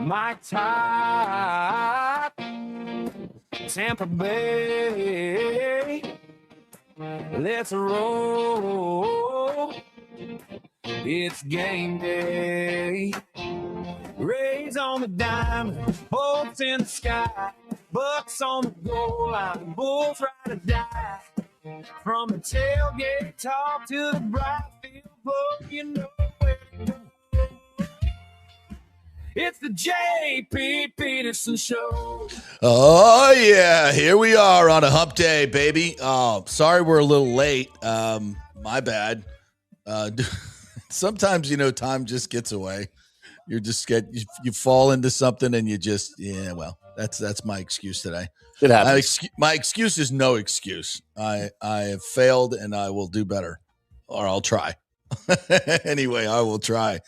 my type. Tampa Bay, let's roll. It's game day. Rays on the diamond, hopes in the sky. Bucs on the goal line, Bulls ride or die. From the tailgate talk to the bright field glow, you know where to go. It's the JP Peterson Show. Oh, yeah. Here we are on a hump day, baby. Oh, sorry we're a little late. My bad. Sometimes, time just gets away. You fall into something and you just, that's my excuse today. It happens. My excuse is no excuse. I have failed and I will do better, or I'll try. Anyway, I will try.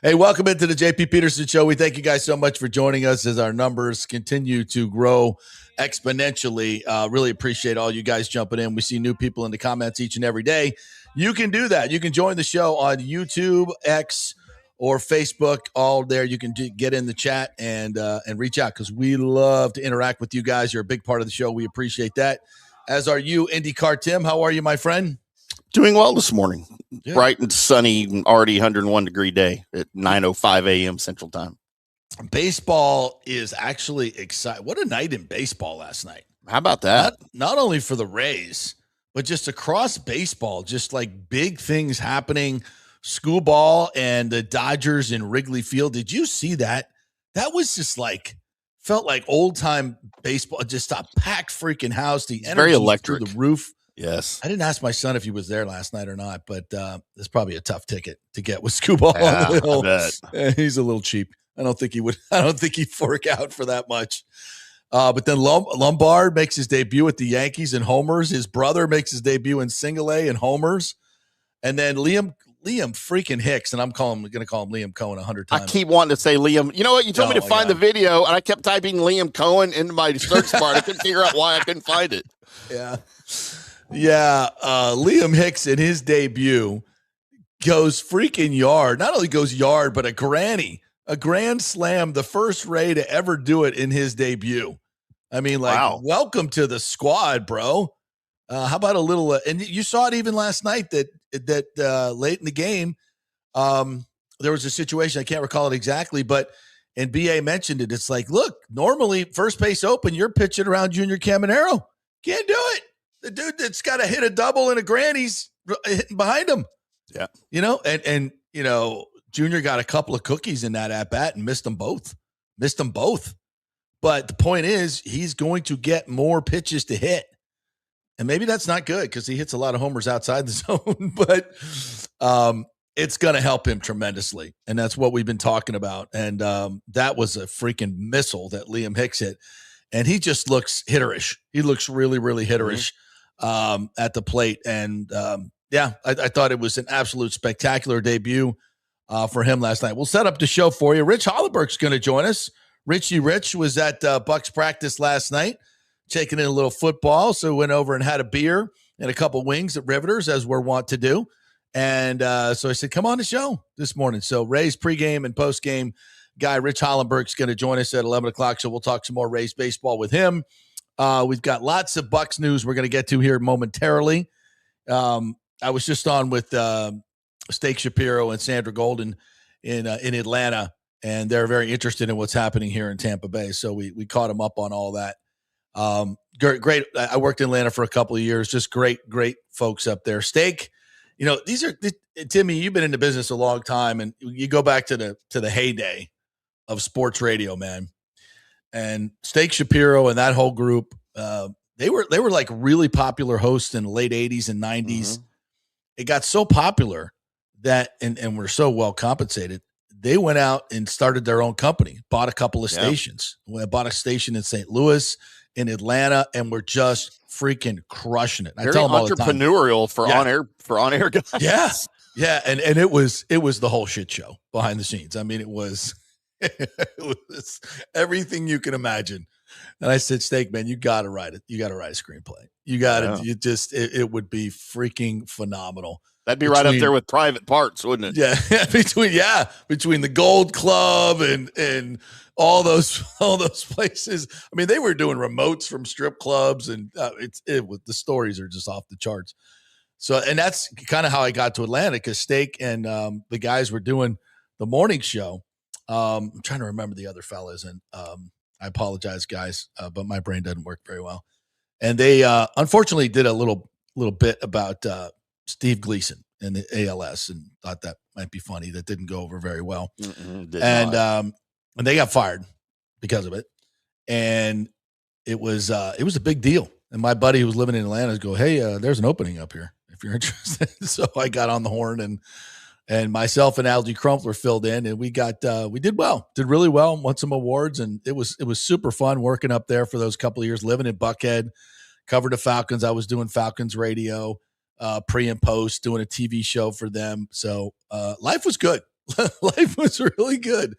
Hey, welcome into the JP Peterson Show. We thank you guys so much for joining us as our numbers continue to grow exponentially. Really appreciate all you guys jumping in. We see new people in the comments each and every day. You can do that. You can join the show on YouTube, X, or Facebook. All there. You can get in the chat and reach out because we love to interact with you guys. You're a big part of the show. We appreciate that. As are you, IndyCar Tim. How are you, my friend? Doing well this morning. Yeah. Bright and sunny, already 101-degree day at 9:05 a.m. Central Time. Baseball is actually exciting. What a night in baseball last night. How about that? Not only for the Rays, but just across baseball, just like big things happening. School ball and the Dodgers in Wrigley Field. Did you see that? That was just felt like old time baseball. Just a packed freaking house. The energy very electric through the roof. Yes. I didn't ask my son if he was there last night or not, but it's probably a tough ticket to get with school ball on the hill. I bet. He's a little cheap. I don't think he'd fork out for that much. But then Lombard makes his debut at the Yankees and homers. His brother makes his debut in Single A and homers. And then Liam freaking Hicks, and I'm going to call him Liam Cohen 100 times. I keep wanting to say Liam. You know what? You told me to find the video, and I kept typing Liam Cohen into my search bar. I couldn't figure out why I couldn't find it. Yeah. Yeah. Liam Hicks in his debut goes freaking yard. Not only goes yard, but a grand slam, the first Ray to ever do it in his debut. I mean, wow. Welcome to the squad, bro. How about a little, and you saw it even last night that late in the game, there was a situation, I can't recall it exactly, but, and BA mentioned it. It's like, look, normally first base open, you're pitching around Junior Caminero. Can't do it. The dude that's got to hit a double and a granny's hitting behind him. Yeah. And Junior got a couple of cookies in that at bat and missed them both. But the point is, he's going to get more pitches to hit. And maybe that's not good because he hits a lot of homers outside the zone, but it's going to help him tremendously. And that's what we've been talking about. And that was a freaking missile that Liam Hicks hit. And he just looks hitterish. He looks really, really hitterish at the plate. And I thought it was an absolute spectacular debut for him last night. We'll set up the show for you. Rich Hollenberg's going to join us. Richie Rich was at Bucs practice last night, taking in a little football. So went over and had a beer and a couple wings at Riveters, as we're wont to do. And so I said, come on the show this morning. So Rays pregame and postgame guy, Rich Hollenberg, is going to join us at 11 o'clock. So we'll talk some more Rays baseball with him. We've got lots of Bucs news we're going to get to here momentarily. I was just on with Steak Shapiro and Sandra Golden in Atlanta, and they're very interested in what's happening here in Tampa Bay. So we caught them up on all that. Great. I worked in Atlanta for a couple of years. Just great folks up there. Steak, these are Timmy. You've been in the business a long time, and you go back to the heyday of sports radio, man. And Steak Shapiro and that whole group, they were like really popular hosts in the late 80s and 90s. Mm-hmm. It got so popular that, and we're so well compensated, they went out and started their own company, bought a couple of stations. We bought a station in St. Louis, in Atlanta, and we're just freaking crushing it. Very I tell them all entrepreneurial the time. for on air guys. Yeah. Yeah. And it was the whole shit show behind the scenes. I mean, it was everything you can imagine And I said, Steak, man, you got to write it. You got to write a screenplay. You got to, it would be freaking phenomenal. That'd be right up there with Private Parts, wouldn't it? Yeah. between the Gold Club and all those places. I mean, they were doing remotes from strip clubs, and the stories are just off the charts. So, and that's kind of how I got to Atlanta, because Steak and the guys were doing the morning show. I'm trying to remember the other fellas, and I apologize, guys, but my brain doesn't work very well. And they unfortunately did a little bit about Steve Gleason and the ALS, and thought that might be funny. That didn't go over very well. And they got fired because of it. And it was a big deal. And my buddy who was living in Atlanta go, hey, there's an opening up here if you're interested. So I got on the horn, and myself and Algie Crumpler filled in, and we did really well, won some awards. And it was super fun working up there for those couple of years, living in Buckhead, covered the Falcons. I was doing Falcons radio, pre and post, doing a TV show for them. So life was good. Life was really good.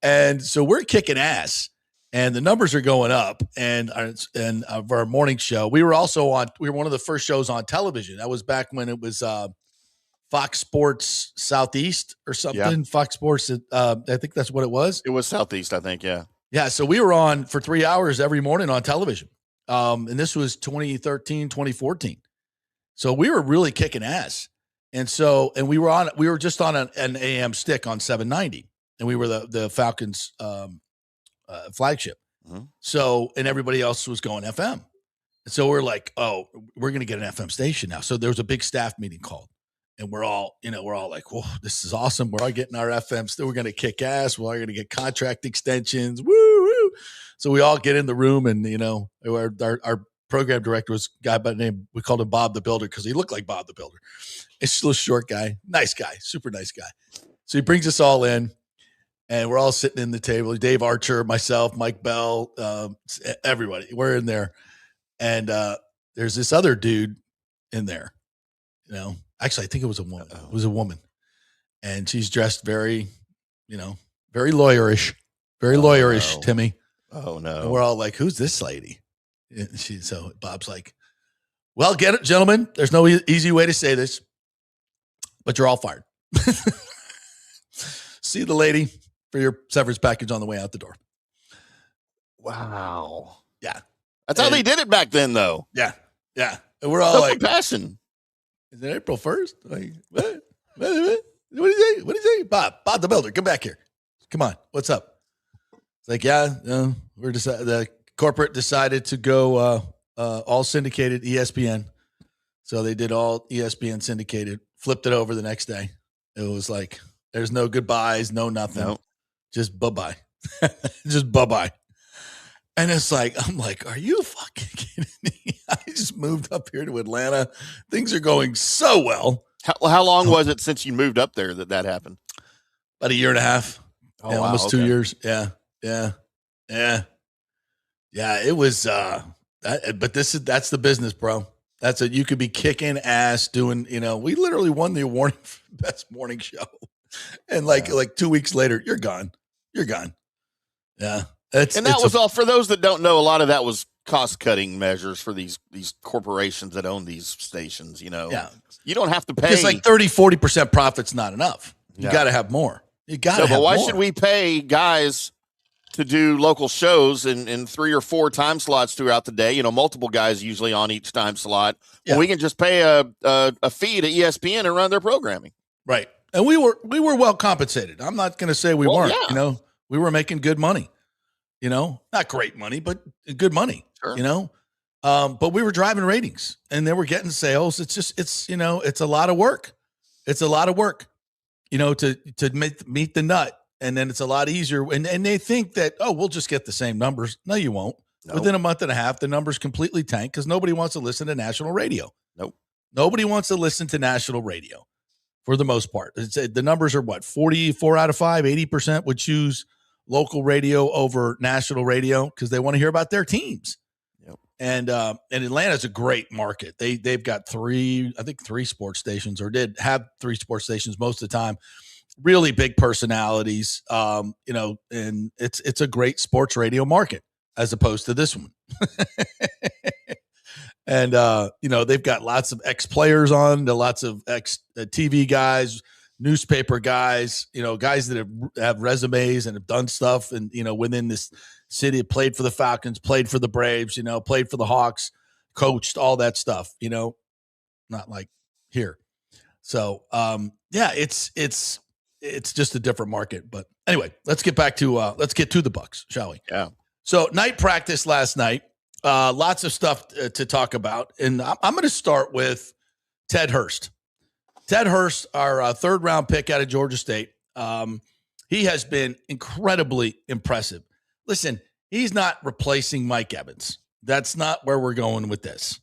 And so we're kicking ass, and the numbers are going up. And of our morning show, we were one of the first shows on television. That was back when it was Fox Sports Southeast or something. Yeah. Fox Sports, I think that's what it was. It was Southeast, I think, yeah. Yeah, so we were on for 3 hours every morning on television. And this was 2013, 2014. So we were really kicking ass. And we were just on an AM stick on 790. And we were the Falcons flagship. Mm-hmm. So, and everybody else was going FM. And so we're like, oh, we're going to get an FM station now. So there was a big staff meeting called. And we're all like, whoa, this is awesome. We're all getting our FMs. We're going to kick ass. We're all going to get contract extensions. Woo, woo. So we all get in the room, and, our program director was a guy by the name, we called him Bob the Builder because he looked like Bob the Builder. It's still a short guy, nice guy, super nice guy. So he brings us all in, and we're all sitting in the table. Dave Archer, myself, Mike Bell, everybody. We're in there. And there's this other dude in there, Actually, I think it was a woman. It was a woman. And she's dressed very, very lawyerish. Very lawyerish, no. Timmy. Oh, no. And we're all like, who's this lady? And so Bob's like, well, get it, gentlemen. There's no easy way to say this, but you're all fired. See the lady for your severance package on the way out the door. Wow. Yeah. That's how they did it back then, though. Yeah. Yeah. And we're all like, passion. Is it April 1st? Like, what? What do you say? What do you say? Bob the Builder, come back here. Come on. What's up? It's like, the corporate decided to go all syndicated ESPN. So they did all ESPN syndicated, flipped it over the next day. It was like, there's no goodbyes, no nothing. Nope. Just bye-bye. Just bye-bye. And it's like, I'm like, are you fucking kidding me? I just moved up here to Atlanta. Things are going so well. How long was it since you moved up there that happened? About a year and a half. Oh, yeah, wow, almost 2 years. Yeah. It was, but that's the business, bro. That's it. You could be kicking ass doing, we literally won the award for best morning show. And like 2 weeks later, you're gone. Yeah. That was all for those that don't know. A lot of that was cost cutting measures for these corporations that own these stations. Yeah. You don't have to pay. It's like 30-40% profit's not enough. You got to have more. You got to have more. But why should we pay guys to do local shows in 3 or 4 time slots throughout the day? Multiple guys usually on each time slot. Yeah. Well, we can just pay a fee to ESPN and run their programming. Right. And we were well compensated. I'm not going to say we weren't. Yeah. We were making good money. Not great money, but good money. Sure. But we were driving ratings, and they were getting sales. It's a lot of work. It's a lot of work, to meet the nut. And then it's a lot easier. And they think that, we'll just get the same numbers. No, you won't. Nope. Within a month and a half, the numbers completely tank because nobody wants to listen to national radio. Nope. Nobody wants to listen to national radio for the most part. The numbers are 44 out of 5, 80% would choose local radio over national radio because they want to hear about their teams. Yep. And Atlanta's a great market. They've got 3 sports stations, or did have 3 sports stations most of the time. Really big personalities, and it's a great sports radio market. as opposed to this one. And, they've got lots of ex-players on, lots of ex-TV guys, newspaper guys, guys that have resumes and have done stuff and, within this city, played for the Falcons, played for the Braves, played for the Hawks, coached, all that stuff, not like here. So, it's just a different market. But anyway, let's get to the Bucs, shall we? Yeah. So night practice last night. Lots of stuff to talk about. And I'm going to start with Ted Hurst. Ted Hurst, our third-round pick out of Georgia State. He has been incredibly impressive. Listen, he's not replacing Mike Evans. That's not where we're going with this.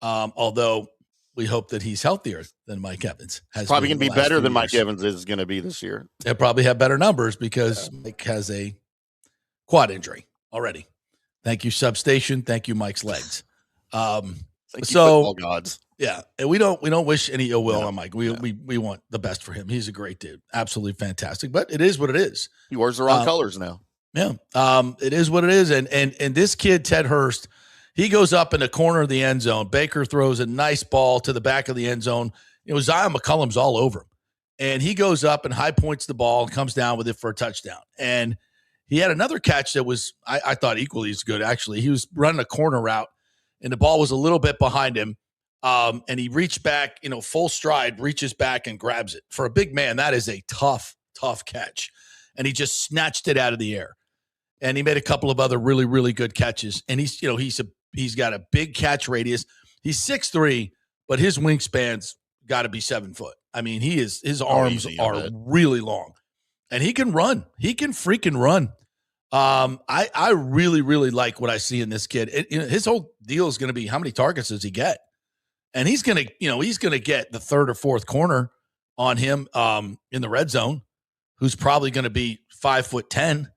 Although we hope that he's healthier than Mike Evans. Probably going to be better than Mike Evans is going to be this year. He'll probably have better numbers because Mike has a quad injury already. Thank you, Substation. Thank you, Mike's legs. Thank you, football gods. Yeah, and we don't wish any ill will on Mike. We want the best for him. He's a great dude, absolutely fantastic. But it is what it is. He wears the wrong colors now. Yeah, it is what it is. And this kid, Ted Hurst, he goes up in the corner of the end zone. Baker throws a nice ball to the back of the end zone. Zion McCollum's all over him, and he goes up and high points the ball and comes down with it for a touchdown. And he had another catch that was, I thought, equally as good, actually. He was running a corner route, and the ball was a little bit behind him, and he reached back, full stride, reaches back and grabs it. For a big man, that is a tough, tough catch. And he just snatched it out of the air. And he made a couple of other really, really good catches. And he's got a big catch radius. He's 6'3", but his wingspan's got to be 7 foot. I mean, his arms are really long. And he can run. He can freaking run. I really, really like what I see in this kid. His whole deal is going to be how many targets does he get? And he's going to get the third or fourth corner on him in the red zone, who's probably going to be 5'10",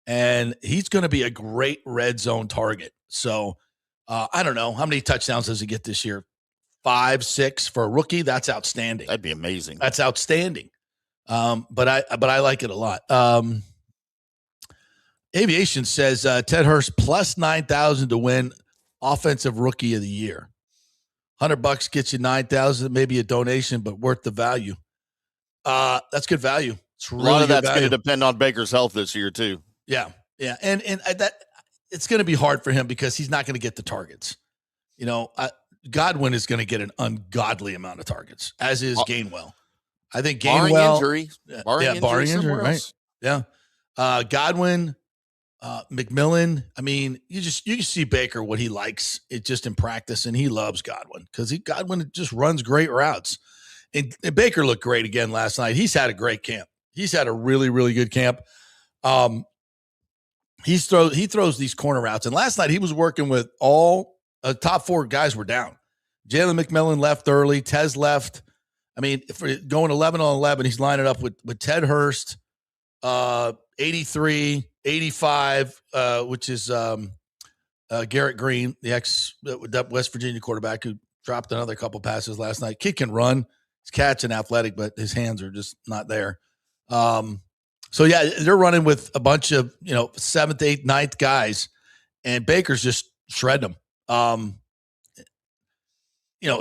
and he's going to be a great red zone target. So I don't know. How many touchdowns does he get this year? 5, 6 for a rookie? That's outstanding. That'd be amazing. That's outstanding. But I like it a lot. Aviation says Ted Hurst plus 9,000 to win offensive rookie of the year. $100 gets you 9,000, maybe a donation, but worth the value. That's good value. It's really a lot of that's going to depend on Baker's health this year too. Yeah, and that it's going to be hard for him because he's not going to get the targets. Godwin is going to get an ungodly amount of targets, as is Gainwell. I think Gainwell, barring injury, right? Yeah, Godwin, McMillan. I mean, you see Baker what he likes. It just in practice, and he loves Godwin because Godwin just runs great routes. And Baker looked great again last night. He's had a great camp. He's had a really, really good camp. He throws these corner routes, and last night he was working with all top 4 guys were down. Jalen McMillan left early. Tez left. I mean, if we're going 11 on 11, he's lining up with Ted Hurst, 83, 85, which is Garrett Green, the ex-West Virginia quarterback who dropped another couple passes last night. Kid can run. His catch and athletic, but his hands are just not there. So, yeah, they're running with a bunch of, 7th, 8th, 9th guys, and Baker's just shredding them. Do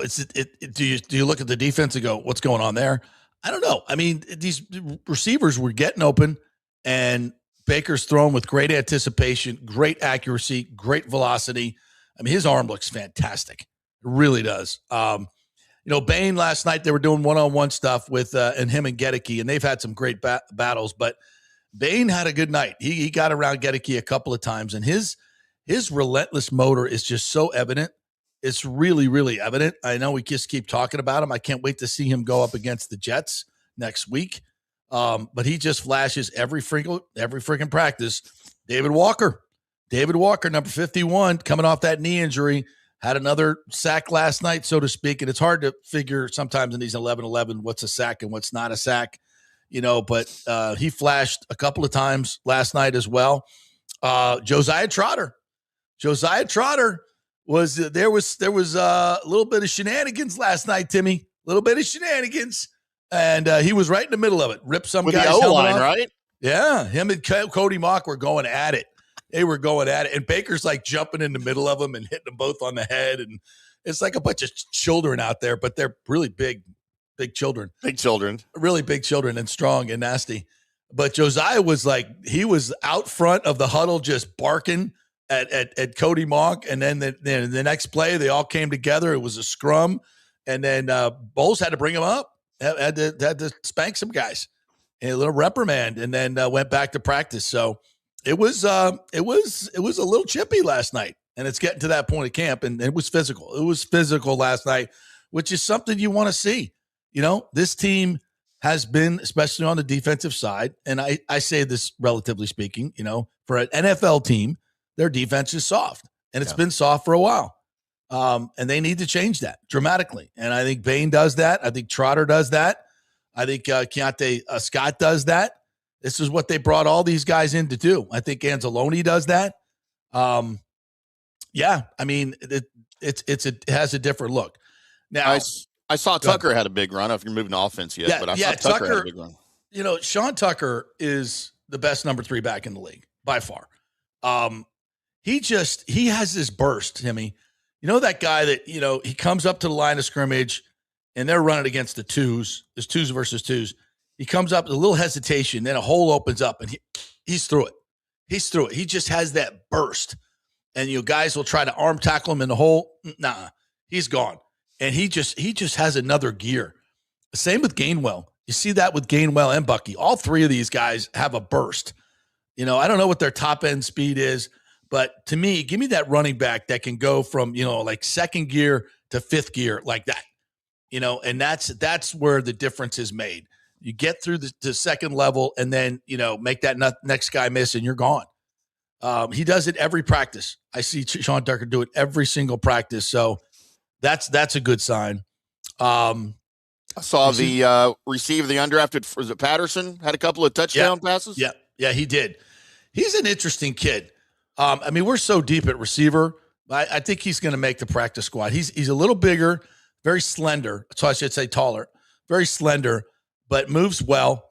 you look at the defense and go, what's going on there? I don't know. I mean, these receivers were getting open, and Baker's throwing with great anticipation, great accuracy, great velocity. I mean, his arm looks fantastic. It really does. Bain last night, they were doing one-on-one stuff with and him and Gedeke, and they've had some great battles, but Bain had a good night. He got around Gedeke a couple of times, and his relentless motor is just so evident. It's really, really evident. I know we just keep talking about him. I can't wait to see him go up against the Jets next week. But he just flashes every freaking practice. David Walker, number 51, coming off that knee injury, had another sack last night, so to speak. And it's hard to figure sometimes in these 11-11 what's a sack and what's not a sack, but he flashed a couple of times last night as well. Josiah Trotter was there was a little bit of shenanigans last night, Timmy. A little bit of shenanigans, and he was right in the middle of it. Ripped some with guy's the helmet O-line, off. right? Yeah, him and Cody Mock were going at it, They were going at it. And Baker's like jumping in the middle of them and hitting them both on the head. And it's like a bunch of children out there, but they're really big children. Big children. Really big children and strong and nasty. But Josiah was like, he was out front of the huddle just barking at Cody Monk. And then the next play, they all came together. It was a scrum. And then Bowles had to bring him up, had to spank some guys. A little reprimand, and then went back to practice. So it was a little chippy last night, and it's getting to that point of camp, and it was physical. It was physical last night, which is something you want to see. You know, this team has been, especially on the defensive side, and I say this relatively speaking, you know, for an NFL team, their defense is soft, and it's been soft for a while. And they need to change that dramatically. And I think Bain does that. I think Trotter does that. I think Keontae Scott does that. This is what they brought all these guys in to do. I think Anzalone does that. Yeah, I mean, it has a different look. Now, I saw Tucker had a big run. I don't know if you're moving to offense yet, but I saw Tucker had a big run. You know, Sean Tucker is the best number 3 back in the league by far. He has this burst, Timmy. You know that guy that, you know, he comes up to the line of scrimmage and they're running against the twos. There's twos versus twos. He comes up with a little hesitation, then a hole opens up, and he's through it. He's through it. He just has that burst. And you guys will try to arm tackle him in the hole. Nah, he's gone. And he just has another gear. Same with Gainwell. You see that with Gainwell and Bucky. All three of these guys have a burst. You know, I don't know what their top end speed is, but to me, give me that running back that can go from, you know, like second gear to fifth gear like that. You know, and that's where the difference is made. You get through the second level and then, you know, make that next guy miss and you're gone. He does it every practice. I see Sean Tucker do it every single practice. So that's a good sign. I saw the receive the undrafted, was it Patterson? Had a couple of touchdown passes? Yeah, he did. He's an interesting kid. I mean, we're so deep at receiver. I think he's going to make the practice squad. He's a little bigger, very slender. So I should say taller, very slender, but moves well,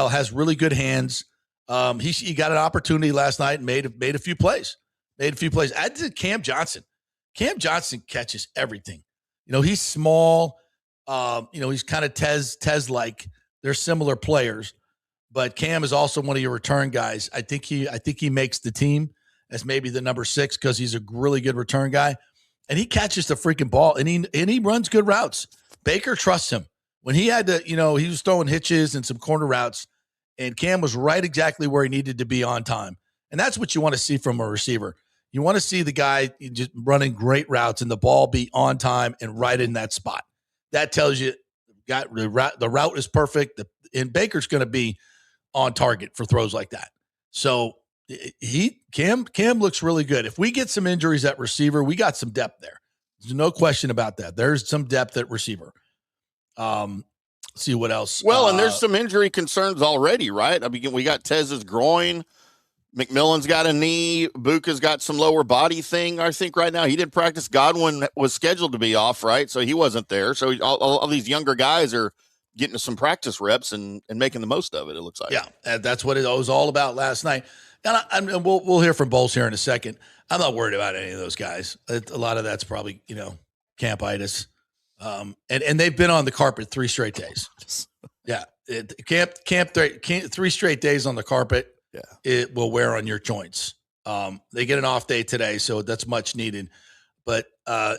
has really good hands. He got an opportunity last night and made a few plays. I did Cam Johnson. Cam Johnson catches everything. You know, he's small. You know, he's kind of Tez-like. They're similar players, but Cam is also one of your return guys. I think he makes the team as maybe the number 6 because he's a really good return guy. And he catches the freaking ball, and he runs good routes. Baker trusts him. When he had to, you know, he was throwing hitches and some corner routes, and Cam was right exactly where he needed to be on time. And that's what you want to see from a receiver. You want to see the guy just running great routes and the ball be on time and right in that spot. That tells you the route is perfect, and Baker's going to be on target for throws like that. So Cam looks really good. If we get some injuries at receiver, we got some depth there. There's no question about that. There's some depth at receiver. See what else. Well, and there's some injury concerns already, right? I mean, we got Tez's groin. McMillan's got a knee. Buka's got some lower body thing, I think, right now. He did practice. Godwin was scheduled to be off, right? So he wasn't there. So all these younger guys are getting some practice reps and making the most of it, it looks like. Yeah, and that's what it was all about last night. And we'll hear from Bowles here in a second. I'm not worried about any of those guys. A lot of that's probably, you know, campitis. And they've been on the carpet 3 straight days. Yeah. Camp 3 straight days on the carpet. Yeah. It will wear on your joints. They get an off day today, so that's much needed. But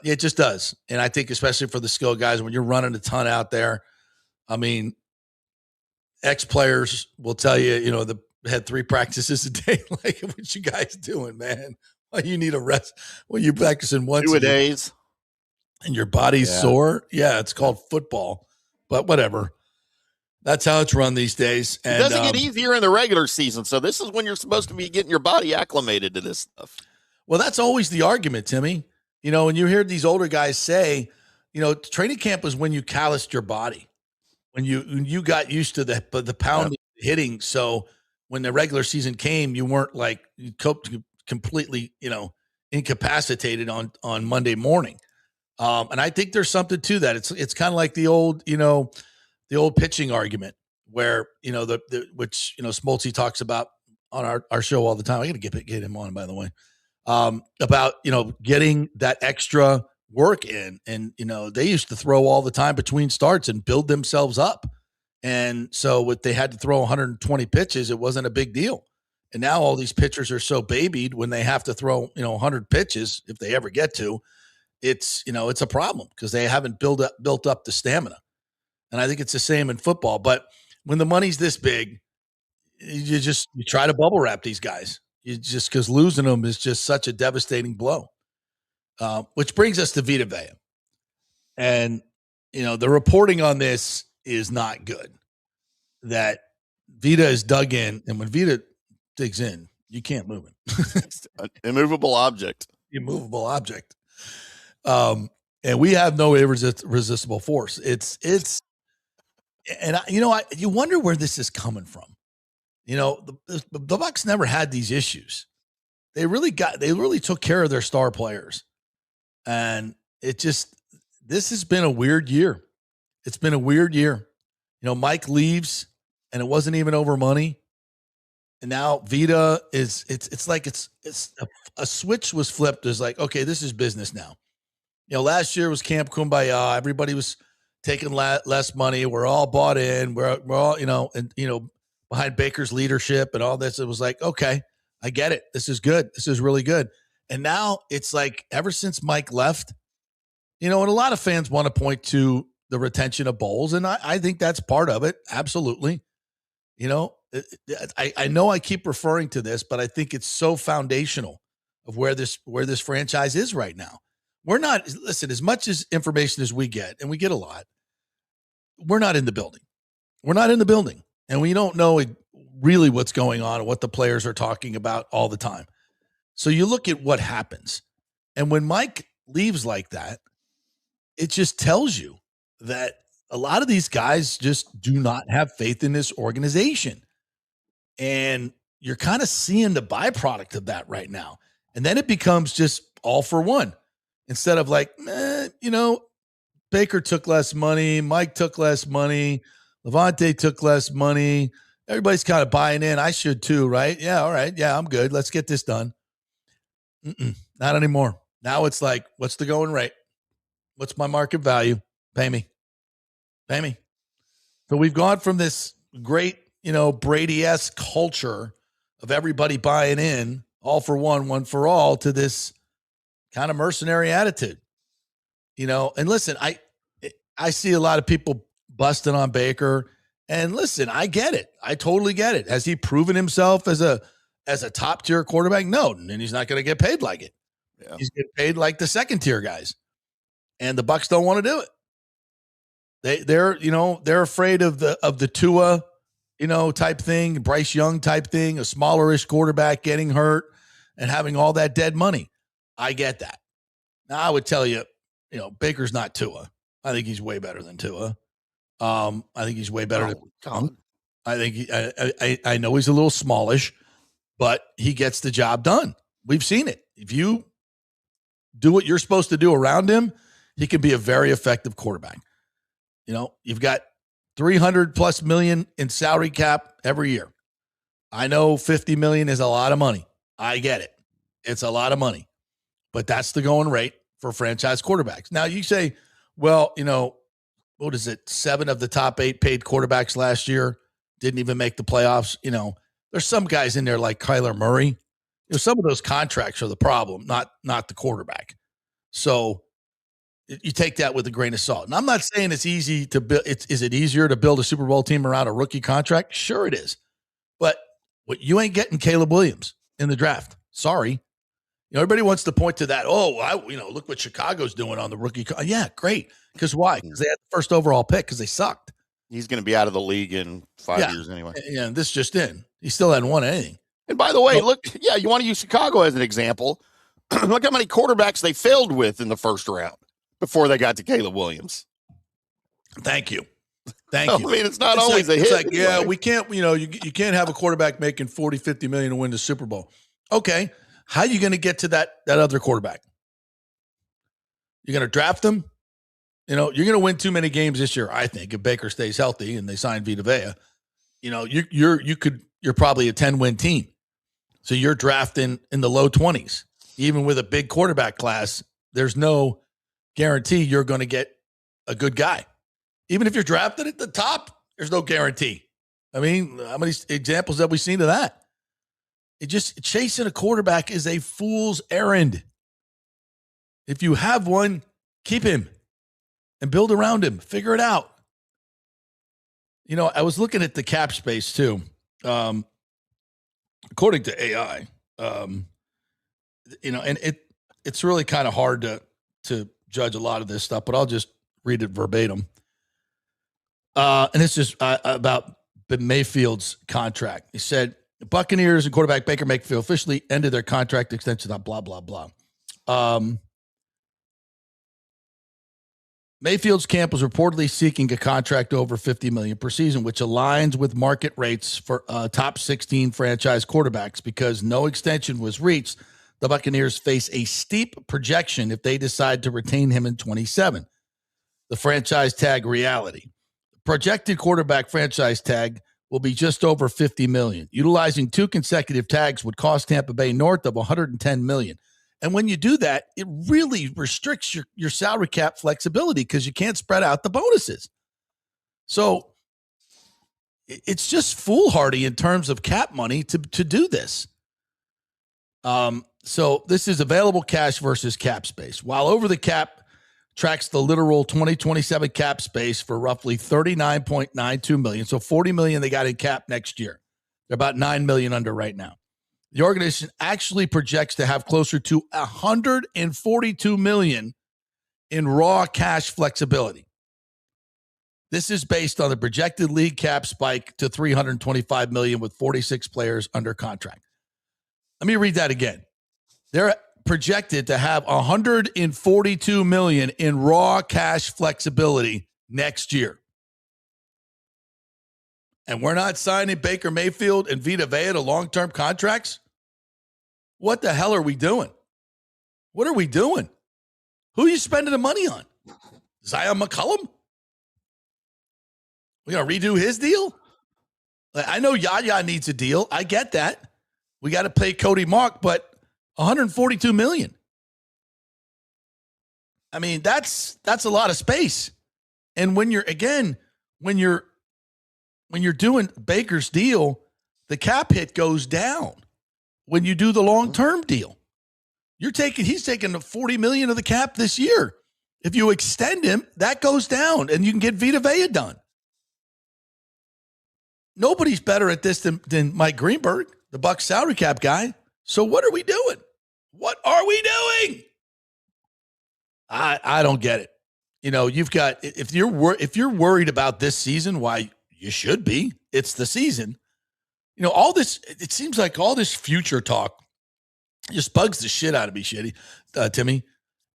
it just does. And I think especially for the skilled guys, when you're running a ton out there, I mean, ex-players will tell you, you know, had 3 practices a day. Like, what you guys doing, man? Well, you need a rest. Well, you're practicing once 2 days. And your body's sore. Yeah, it's called football. But whatever. That's how it's run these days. And it doesn't get easier in the regular season. So this is when you're supposed to be getting your body acclimated to this stuff. Well, that's always the argument, Timmy. You know, when you hear these older guys say, you know, training camp was when you calloused your body, when you got used to the pounding, hitting. So when the regular season came, you weren't like completely, you know, incapacitated on Monday morning. And I think there's something to that. It's kind of like the old pitching argument where, you know, which, you know, Smoltz talks about on our show all the time. I got to get him on, by the way, about, getting that extra work in. And, they used to throw all the time between starts and build themselves up. And so they had to throw 120 pitches, it wasn't a big deal. And now all these pitchers are so babied when they have to throw, 100 pitches, if they ever get to, it's a problem because they haven't built up the stamina. And I think it's the same in football. But when the money's this big, you try to bubble wrap these guys. Because losing them is just such a devastating blow. Which brings us to Vita Vea. And, the reporting on this is not good. That Vita is dug in, and when Vita digs in, you can't move it. An immovable object. Immovable object. And we have no irresistible force. You wonder where this is coming from. The Bucs never had these issues. They really took care of their star players. And this has been a weird year. It's been a weird year. Mike leaves and it wasn't even over money. And now Vita it's like a switch was flipped. It's like, okay, this is business now. Last year was Camp Kumbaya. Everybody was taking less money. We're all bought in. We're all, behind Baker's leadership and all this. It was like, okay, I get it. This is good. This is really good. And now it's like ever since Mike left, and a lot of fans want to point to the retention of Bowles. And I think that's part of it. Absolutely. I know I keep referring to this, but I think it's so foundational of where this franchise is right now. We're not, listen, as much as information as we get, and we get a lot, we're not in the building. We're not in the building. And we don't know really what's going on and what the players are talking about all the time. So you look at what happens. And when Mike leaves like that, it just tells you that a lot of these guys just do not have faith in this organization. And you're kind of seeing the byproduct of that right now. And then it becomes just all for one. Instead of like, Baker took less money, Mike took less money, Levante took less money. Everybody's kind of buying in. I should too, right? Yeah, all right. Yeah, I'm good. Let's get this done. Not anymore. Now it's like, what's the going rate? What's my market value? Pay me. So we've gone from this great, Brady-esque culture of everybody buying in, all for one for all, to this kind of mercenary attitude, and listen, I see a lot of people busting on Baker, and listen, I get it. I totally get it. Has he proven himself as a top tier quarterback? No. And he's not going to get paid like it. Yeah. He's getting paid like the second tier guys, and the Bucs don't want to do it. They're afraid of the Tua, type thing, Bryce Young type thing, a smallerish quarterback getting hurt and having all that dead money. I get that. Now I would tell you, Baker's not Tua. I think he's way better than Tua. I think he's way better than I think I know he's a little smallish, but he gets the job done. We've seen it. If you do what you're supposed to do around him, he can be a very effective quarterback. You've got $300+ million in salary cap every year. I know $50 million is a lot of money. I get it. It's a lot of money. But that's the going rate for franchise quarterbacks. Now you say, well, what is it? 7 of the top 8 paid quarterbacks last year didn't even make the playoffs. There's some guys in there like Kyler Murray. Some of those contracts are the problem, not the quarterback. So you take that with a grain of salt. And I'm not saying it's easy to build. Is it easier to build a Super Bowl team around a rookie contract? Sure it is. But you ain't getting Caleb Williams in the draft. Sorry. Everybody wants to point to that. Look what Chicago's doing on the rookie. Yeah, great. Because why? Because they had the first overall pick because they sucked. He's going to be out of the league in 5 years anyway. Yeah, this just in. He still hadn't won anything. And by the way, you want to use Chicago as an example. Look how many quarterbacks they failed with in the first round before they got to Caleb Williams. Thank you. I mean, it's not always a hit. It's like, we can't, you can't have a quarterback making $40, $50 million to win the Super Bowl. Okay. How are you going to get to that other quarterback? You're going to draft them? You're going to win too many games this year, I think, if Baker stays healthy and they sign Vita Vea. You're probably a 10-win team. So you're drafting in the low 20s. Even with a big quarterback class, there's no guarantee you're going to get a good guy. Even if you're drafted at the top, there's no guarantee. I mean, how many examples have we seen of that? Chasing a quarterback is a fool's errand. If you have one, keep him and build around him. Figure it out. You know, I was looking at the cap space too. According to AI, you know, and it's really kind of hard to judge a lot of this stuff, but I'll just read it verbatim. And it's just about Mayfield's contract. He said, the Buccaneers and quarterback Baker Mayfield officially ended their contract extension on blah, blah, blah. Mayfield's camp was reportedly seeking a contract over $50 million per season, which aligns with market rates for top 16 franchise quarterbacks. Because no extension was reached, the Buccaneers face a steep projection if they decide to retain him in 27. The franchise tag reality. Projected quarterback franchise tag will be just over $50 million. Utilizing 2 consecutive tags would cost Tampa Bay north of $110 million. And when you do that, it really restricts your salary cap flexibility because you can't spread out the bonuses. So it's just foolhardy in terms of cap money to do this. So this is available cash versus cap space. While over the cap tracks the literal 2027 cap space for roughly $39.92 million. So $40 million they got in cap next year. They're about $9 million under right now. The organization actually projects to have closer to $142 million in raw cash flexibility. This is based on the projected league cap spike to $325 million with 46 players under contract. Let me read that again. They're projected to have $142 million in raw cash flexibility next year. And we're not signing Baker Mayfield and Vita Vea to long-term contracts? What the hell are we doing? What are we doing? Who are you spending the money on? Zion McCollum? We going to redo his deal? I know Yaya needs a deal. I get that. We got to pay Cody Mark, but $142 million. I mean, that's a lot of space. And when you're doing Baker's deal, the cap hit goes down. When you do the long-term deal, he's taking the $40 million of the cap this year. If you extend him, that goes down and you can get Vita Vea done. Nobody's better at this than Mike Greenberg, the Bucs salary cap guy. So what are we doing? What are we doing? I don't get it. You know, you've got, if you're worried about this season, why you should be, it's the season. You know, all this, it seems like all this future talk just bugs the shit out of me, Timmy.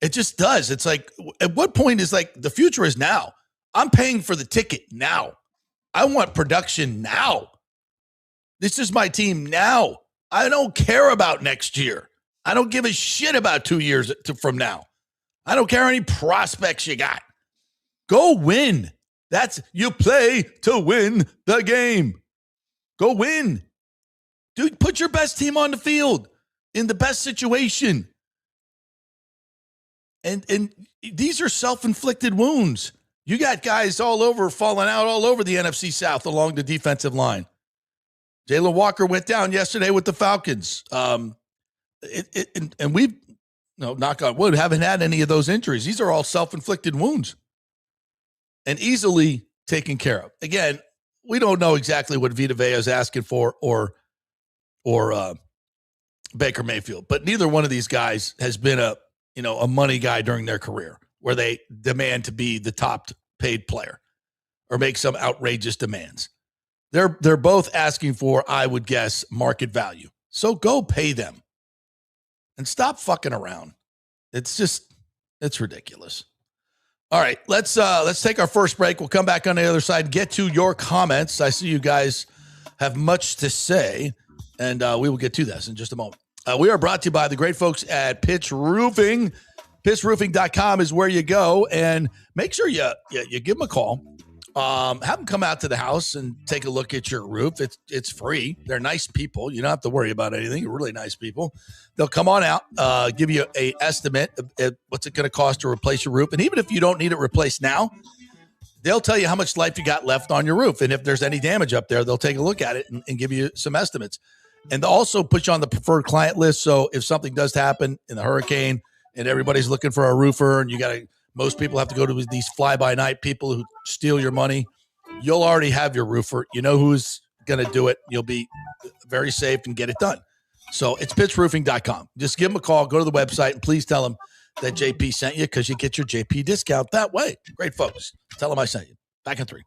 It just does. It's like, at what point is like, the future is now. I'm paying for the ticket now. I want production now. This is my team now. I don't care about next year. I don't give a shit about 2 years from now. I don't care any prospects you got. Go win. You play to win the game. Go win. Dude, put your best team on the field in the best situation. And these are self-inflicted wounds. You got guys all over, falling out all over the NFC South along the defensive line. Jalen Walker went down yesterday with the Falcons. And we've, knock on wood, haven't had any of those injuries. These are all self-inflicted wounds and easily taken care of. Again, we don't know exactly what Vita Vea is asking for or Baker Mayfield, but neither one of these guys has been a money guy during their career where they demand to be the top paid player or make some outrageous demands. They're both asking for, I would guess, market value. So go pay them and stop fucking around. It's ridiculous. All right, let's take our first break. We'll come back on the other side and get to your comments. I see you guys have much to say, and we will get to this in just a moment. We are brought to you by the great folks at Pitch Roofing. PitchRoofing.com is where you go, and make sure you give them a call. have them come out to the house and take a look at your roof. It's free. They're nice people. You don't have to worry about anything. They're really nice people. They'll come on out, give you a estimate of what's it going to cost to replace your roof. And even if you don't need it replaced now, they'll tell you how much life you got left on your roof. And if there's any damage up there, they'll take a look at it and give you some estimates. And they'll also put you on the preferred client list. So if something does happen in the hurricane and everybody's looking for a roofer and most people have to go to these fly-by-night people who steal your money, you'll already have your roofer. You know who's going to do it. You'll be very safe and get it done. So it's pitchroofing.com. Just give them a call. Go to the website and please tell them that JP sent you because you get your JP discount that way. Great folks. Tell them I sent you. Back in 3.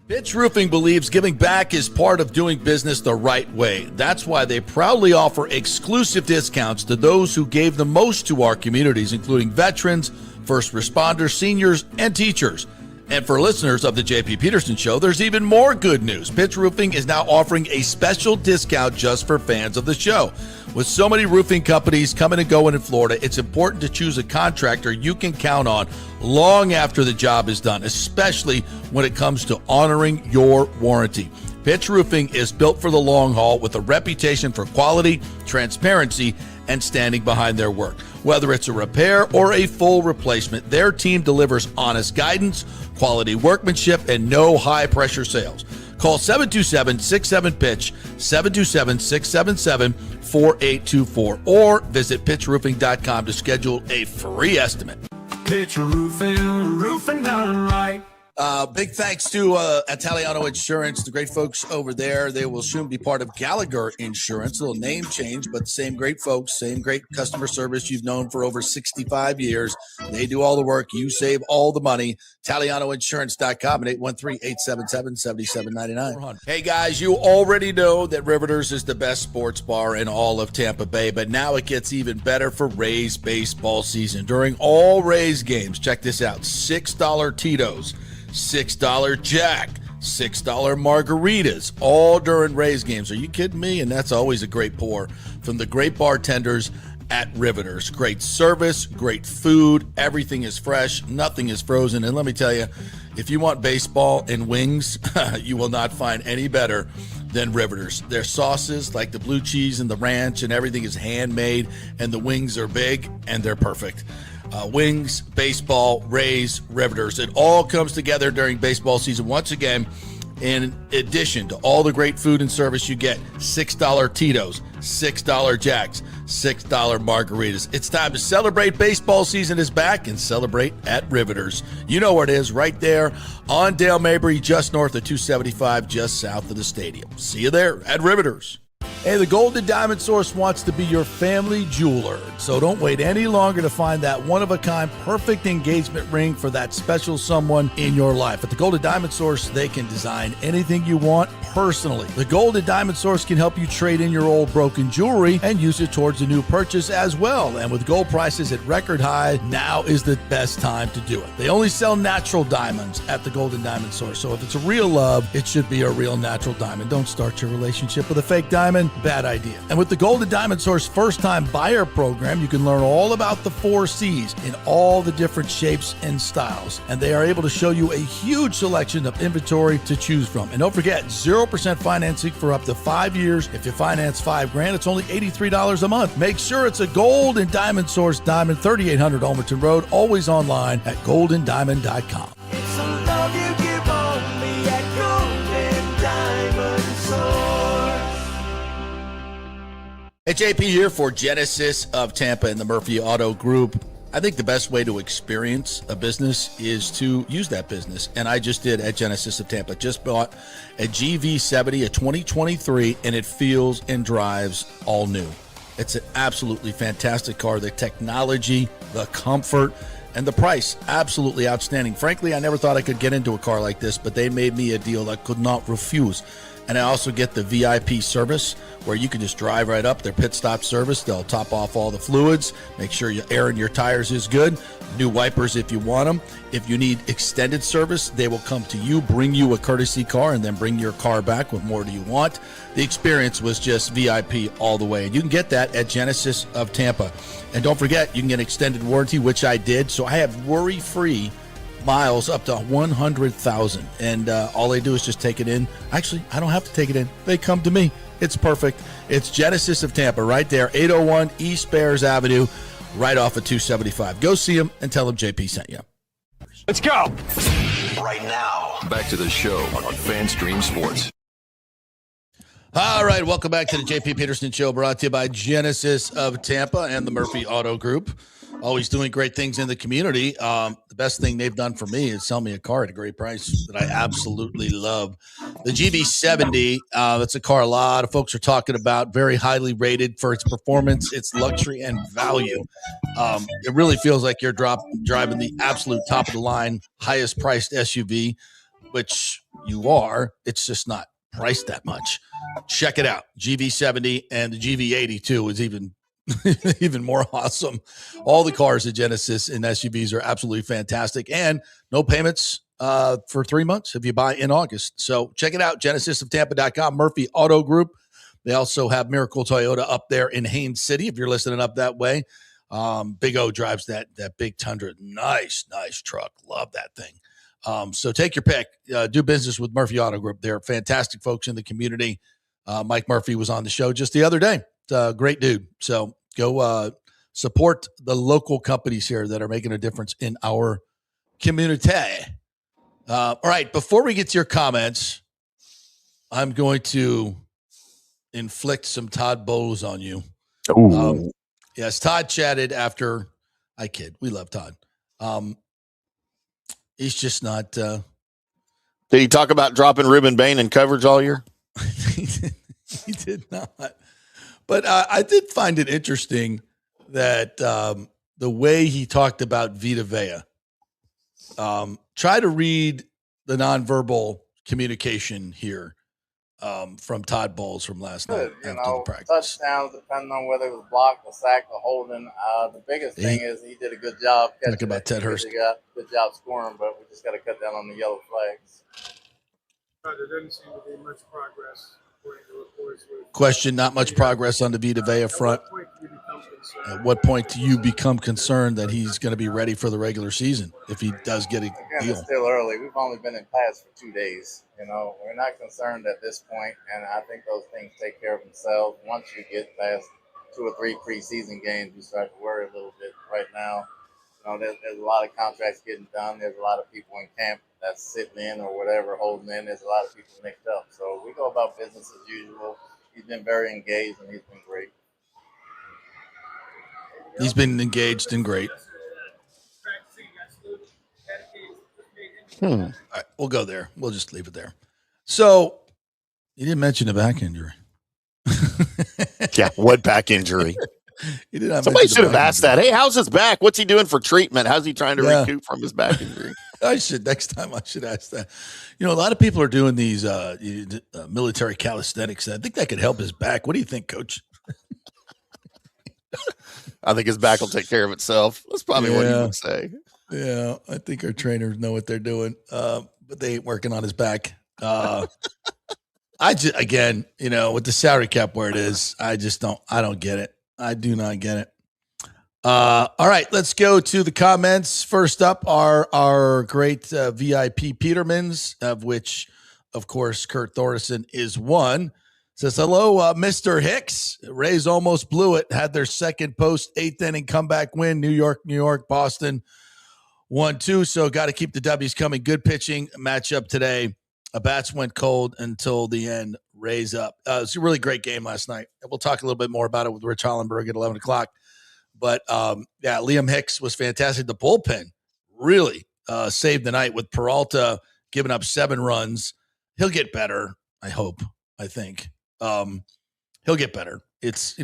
Pitch Roofing believes giving back is part of doing business the right way. That's why they proudly offer exclusive discounts to those who gave the most to our communities, including veterans, first responders, seniors, and teachers. And for listeners of the JP Peterson Show, there's even more good news. Pitch Roofing is now offering a special discount just for fans of the show. With so many roofing companies coming and going in Florida, it's important to choose a contractor you can count on long after the job is done, especially when it comes to honoring your warranty. Pitch Roofing is built for the long haul with a reputation for quality, transparency, and standing behind their work. Whether it's a repair or a full replacement, their team delivers honest guidance, quality workmanship, and no high-pressure sales. Call 727-67-PITCH, 727-677-4824, or visit pitchroofing.com to schedule a free estimate. Pitch Roofing, roofing done right. Big thanks to Italiano Insurance, the great folks over there. They will soon be part of Gallagher Insurance. A little name change, but same great folks, same great customer service you've known for over 65 years. They do all the work. You save all the money. ItalianoInsurance.com at 813-877-7799. Hey, guys, you already know that Riveters is the best sports bar in all of Tampa Bay, but now it gets even better for Rays baseball season. During all Rays games, check this out, $6 Tito's, $6 Jack, $6 margaritas, all during Rays games. Are you kidding me? And that's always a great pour from the great bartenders at Riveters. Great service, great food, everything is fresh, nothing is frozen. And let me tell you, if you want baseball and wings, you will not find any better than Riveters. Their sauces, like the blue cheese and the ranch and everything, is handmade, and the wings are big and they're perfect. Wings, baseball, Rays, Riveters. It all comes together during baseball season. Once again, in addition to all the great food and service you get, $6 Tito's, $6 Jacks, $6 margaritas. It's time to celebrate. Baseball season is back, and celebrate at Riveters. You know where it is, right there on Dale Mabry, just north of 275, just south of the stadium. See you there at Riveters. Hey, the Golden Diamond Source wants to be your family jeweler, so don't wait any longer to find that one-of-a-kind perfect engagement ring for that special someone in your life. At the Golden Diamond Source, they can design anything you want personally. The Golden Diamond Source can help you trade in your old broken jewelry and use it towards a new purchase as well. And with gold prices at record high, now is the best time to do it. They only sell natural diamonds at the Golden Diamond Source, so if it's a real love, it should be a real natural diamond. Don't start your relationship with a fake diamond. Bad idea. And with the Golden Diamond Source first-time buyer program, you can learn all about the 4 C's in all the different shapes and styles. And they are able to show you a huge selection of inventory to choose from. And don't forget, 0% financing for up to 5 years. If you finance $5,000, it's only $83 a month. Make sure it's a Golden Diamond Source diamond, 3800 Almerton Road, always online at goldendiamond.com. It's a love you give only at Golden Diamond Source. Hey, JP here for Genesis of Tampa and the Murphy Auto Group. I think the best way to experience a business is to use that business. And I just did at Genesis of Tampa. Just bought a GV70, a 2023, and it feels and drives all new. It's an absolutely fantastic car. The technology, the comfort, and the price, absolutely outstanding. Frankly, I never thought I could get into a car like this, but they made me a deal I could not refuse. And I also get the VIP service where you can just drive right up, their pit stop service. They'll top off all the fluids, make sure your air in your tires is good, new wipers if you want them. If you need extended service, they will come to you, bring you a courtesy car, and then bring your car back. What more do you want? The experience was just VIP all the way. And you can get that at Genesis of Tampa. And don't forget, you can get extended warranty, which I did. So I have worry-free miles up to 100,000. And all they do is just take it in. Actually, I don't have to take it in. They come to me. It's perfect. It's Genesis of Tampa right there, 801 East Bears Avenue, right off of 275. Go see them and tell them JP sent you. Let's go. Right now, back to the show on FanStream Sports. All right, welcome back to the JP Peterson Show, brought to you by Genesis of Tampa and the Murphy Auto Group. Always doing great things in the community. The best thing they've done for me is sell me a car at a great price that I absolutely love. The GV70, that's a car a lot of folks are talking about, very highly rated for its performance, its luxury, and value. It really feels like you're driving the absolute top of the line, highest priced SUV, which you are. It's just not priced that much. Check it out. GV70 and the GV80 too is even more awesome. All the cars at Genesis and SUVs are absolutely fantastic, and no payments for 3 months if you buy in August. So check it out, genesisoftampa.com, Murphy Auto Group. They also have Miracle Toyota up there in Haines City if you're listening up that way. Big O drives that big Tundra. Nice truck. Love that thing. So take your pick. Do business with Murphy Auto Group. They're fantastic folks in the community. Mike Murphy was on the show just the other day. Great dude. So go support the local companies here that are making a difference in our community. All right, before we get to your comments, I'm going to inflict some Todd Bowles on you. Yes, Todd chatted after. I kid. We love Todd. He's just not. Did he talk about dropping Ruben Bain in coverage all year? He did not. But I did find it interesting that the way he talked about Vita Vea. Try to read the nonverbal communication here from Todd Bowles from last night after the practice. Touchdowns, depending on whether it was blocked, a sack, or holding. The biggest thing is he did a good job catching. Talking about Ted Hurst. He got good job scoring, but we just got to cut down on the yellow flags. There doesn't seem to be much progress. Question, not much progress on the Vita Vea front. At what point do you become concerned that he's going to be ready for the regular season if he does get a deal? It's still early. We've only been in pads for 2 days. We're not concerned at this point, and I think those things take care of themselves. Once you get past 2 or 3 preseason games, you start to worry a little bit. Right now, there's a lot of contracts getting done. There's a lot of people in camp that's sitting in or whatever, holding in. There's a lot of people nicked up. So we go about business as usual. He's been very engaged, and he's been great. He's been engaged and great. All right, we'll go there. We'll just leave it there. So you didn't mention a back injury. Yeah, what back injury? Somebody should have asked that. Hey, how's his back? What's he doing for treatment? How's he trying to recoup from his back injury? Next time I should ask that. A lot of people are doing these military calisthenics. I think that could help his back. What do you think, Coach? I think his back will take care of itself. That's probably what he would say. Yeah, I think our trainers know what they're doing, but they ain't working on his back. Again, with the salary cap where it is, I don't get it. I do not get it. All right, let's go to the comments. First up are our great VIP Petermans, of which, of course, Kurt Thorson is one. Says, hello, Mr. Hicks. Rays almost blew it. Had their second post 8th inning comeback win. New York, Boston 1-2. So got to keep the W's coming. Good pitching matchup today. Bats went cold until the end. Rays up. It was a really great game last night. We'll talk a little bit more about it with Rich Hollenberg at 11 o'clock. But, Liam Hicks was fantastic. The bullpen really saved the night with Peralta giving up 7 runs. He'll get better, I think. He'll get better. It's,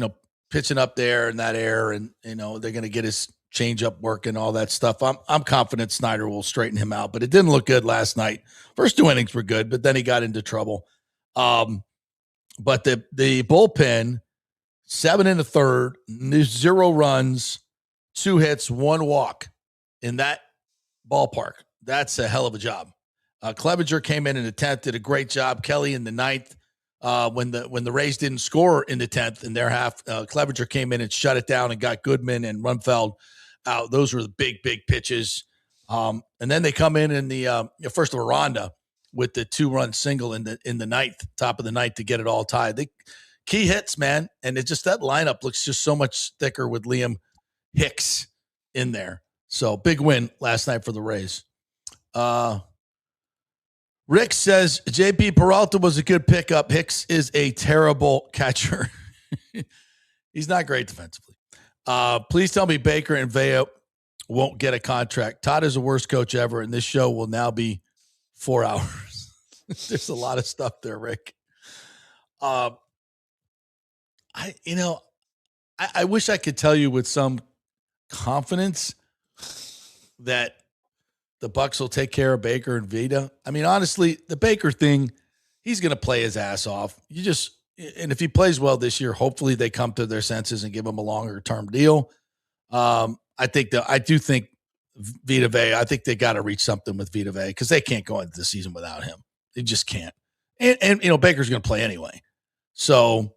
pitching up there in that air, and, they're going to get his changeup working, all that stuff. I'm confident Snyder will straighten him out, but it didn't look good last night. First 2 innings were good, but then he got into trouble. But the bullpen, 7 1/3, 0 runs, 2 hits, 1 walk in that ballpark. That's a hell of a job. Clevenger came in the 10th, did a great job. Kelly in the 9th. When the Rays didn't score in the 10th in their half, Clevenger came in and shut it down and got Goodman and Rumfeld out. Those were the big pitches. And then they come in the first of a Ronda with the 2-run single in the ninth, top of the ninth to get it all tied. They key hits, man, and it's just that lineup looks just so much thicker with Liam Hicks in there. So big win last night for the Rays. Rick says JP Peralta was a good pickup. Hicks is a terrible catcher. He's not great defensively. Please tell me Baker and Vea won't get a contract. Todd is the worst coach ever, and this show will now be 4 hours. There's a lot of stuff there, Rick. I wish I could tell you with some confidence that the Bucs will take care of Baker and Vita. I mean, honestly, the Baker thing, he's going to play his ass off. And if he plays well this year, hopefully they come to their senses and give him a longer term deal. I do think Vita Vea, I think they got to reach something with Vita Vea because they can't go into the season without him. They just can't. And Baker's going to play anyway. So,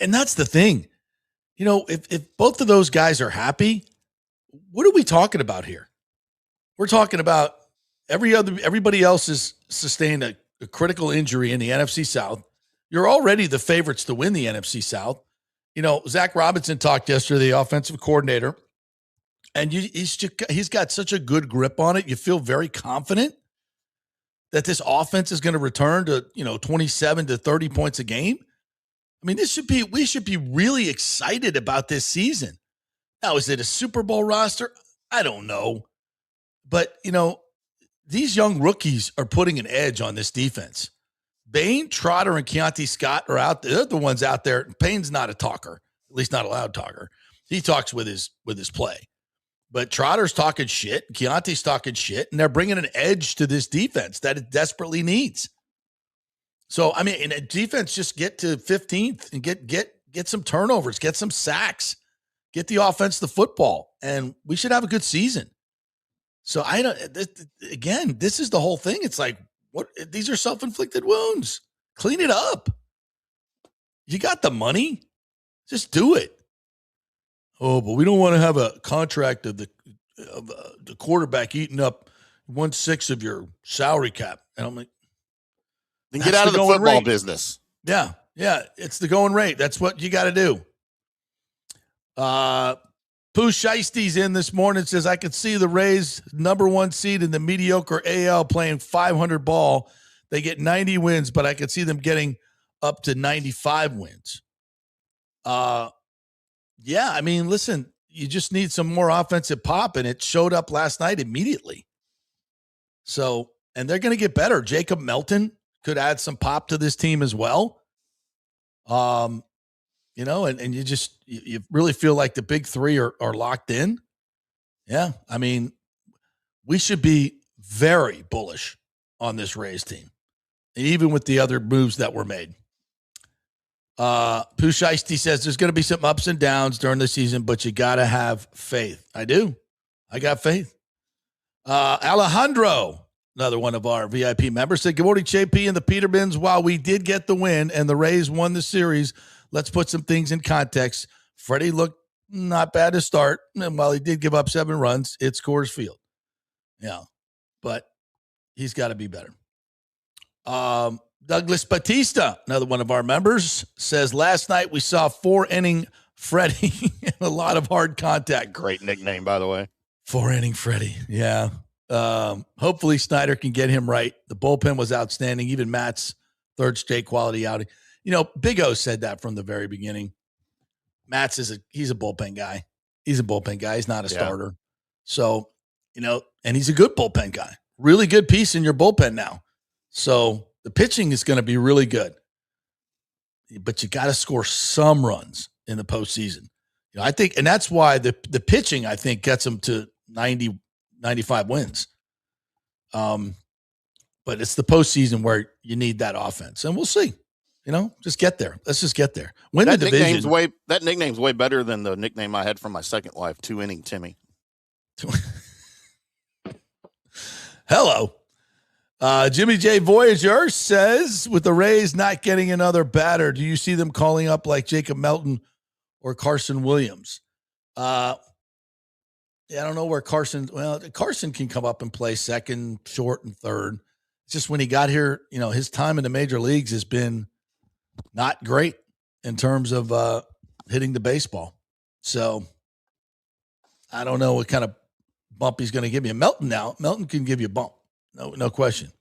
and that's the thing. If both of those guys are happy, what are we talking about here? We're talking about everybody else has sustained a critical injury in the NFC South. You're already the favorites to win the NFC South. Zach Robinson talked yesterday, the offensive coordinator, and he's got such a good grip on it. You feel very confident that this offense is going to return to, 27 to 30 points a game. I mean, we should be really excited about this season. Now, is it a Super Bowl roster? I don't know. But, these young rookies are putting an edge on this defense. Bain, Trotter, and Keontae Scott are out there. They're the ones out there. Payne's not a talker, at least not a loud talker. He talks with his play. But Trotter's talking shit. Keontae's talking shit. And they're bringing an edge to this defense that it desperately needs. So, I mean, in a defense, just get to 15th and get some turnovers, get some sacks, get the offense the football, and we should have a good season. So this is the whole thing. It's like, what? These are self-inflicted wounds. Clean it up. You got the money. Just do it. Oh, but we don't want to have a contract of the quarterback eating up 1/6 of your salary cap. And I'm like, then get out of the football business. Yeah. It's the going rate. That's what you got to do. Pooh Sheisty's in this morning, says, I could see the Rays number 1 seed in the mediocre AL playing 500 ball. They get 90 wins, but I could see them getting up to 95 wins. Yeah, I mean, listen, you just need some more offensive pop, and it showed up last night immediately. So, and they're going to get better. Jacob Melton could add some pop to this team as well. And you really feel like the big three are locked in. Yeah. I mean, we should be very bullish on this Rays team, even with the other moves that were made. Pooh Shiesty says there's going to be some ups and downs during the season, but you got to have faith. I do. I got faith. Alejandro, another one of our VIP members, said, good morning, JP and the Petermans. While we did get the win and the Rays won the series, let's put some things in context. Freddie looked not bad to start, and while he did give up 7 runs, it's Coors Field. Yeah, but he's got to be better. Douglas Batista, another one of our members, says, last night we saw 4-inning Freddie and a lot of hard contact. Great nickname, by the way. 4-inning Freddie, yeah. Hopefully Snyder can get him right. The bullpen was outstanding, even Matt's third straight quality outing. Big O said that from the very beginning. Matt's he's a bullpen guy. He's a bullpen guy. He's not a starter. So, and he's a good bullpen guy. Really good piece in your bullpen now. So the pitching is going to be really good. But you got to score some runs in the postseason. I think, and that's why the pitching, I think, gets them to 90, 95 wins. But it's the postseason where you need that offense. And we'll see. Just get there. Let's just get there. Win the division. That nickname's way better than the nickname I had from my second wife, 2-inning Timmy. Hello. Jimmy J. Voyager says, with the Rays not getting another batter, do you see them calling up like Jacob Melton or Carson Williams? Yeah, I don't know where Carson. Well, Carson can come up and play second, short, and third. It's just when he got here, his time in the major leagues has been not great in terms of hitting the baseball. So I don't know what kind of bump he's going to give you. Melton can give you a bump. No question.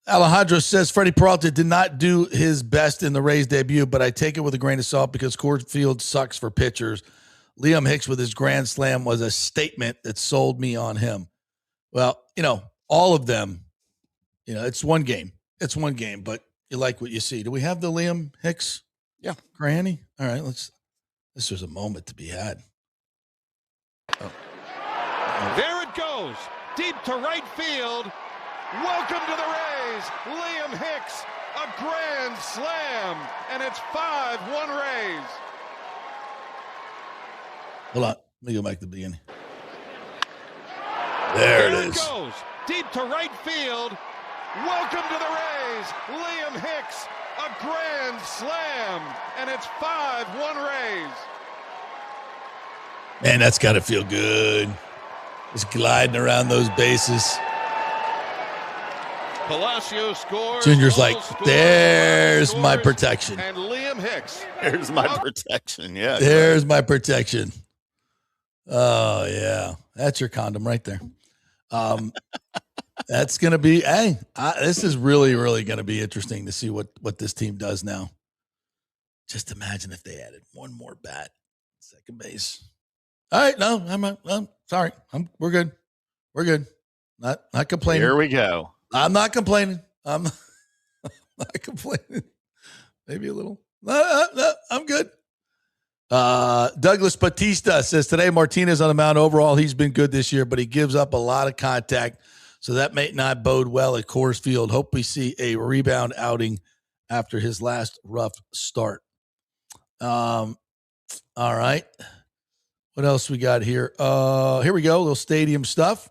Alejandro says Freddie Peralta did not do his best in the Rays debut, but I take it with a grain of salt because Coors Field sucks for pitchers. Liam Hicks with his grand slam was a statement that sold me on him. Well, all of them, it's one game. It's one game, but you like what you see. Do we have the Liam Hicks? Yeah. Granny? All right, this was a moment to be had. Oh. There it goes. Deep to right field. Welcome to the Rays. Liam Hicks, a grand slam, and it's 5-1 Rays. Hold on. Let me go back to the beginning. There it is. Goes. Deep to right field. Welcome to the Rays. Liam Hicks, a grand slam, and it's 5-1 Rays. Man, that's got to feel good. Just gliding around those bases. Palacio scores. Junior's like, there's my protection. And Liam Hicks. There's my protection. Yeah. There's my protection. Oh, yeah. That's your condom right there. That's going to be, this is really, really going to be interesting to see what this team does now. Just imagine if they added one more bat, second base. All right. No, I'm sorry. We're good. We're good. Not complaining. Here we go. I'm not complaining. I'm not complaining. Maybe a little. No, I'm good. Douglas Batista says today Martinez on the mound. Overall, he's been good this year, but he gives up a lot of contact, so that may not bode well at Coors Field. Hope we see a rebound outing after his last rough start. All right. What else we got here? Here we go. A little stadium stuff.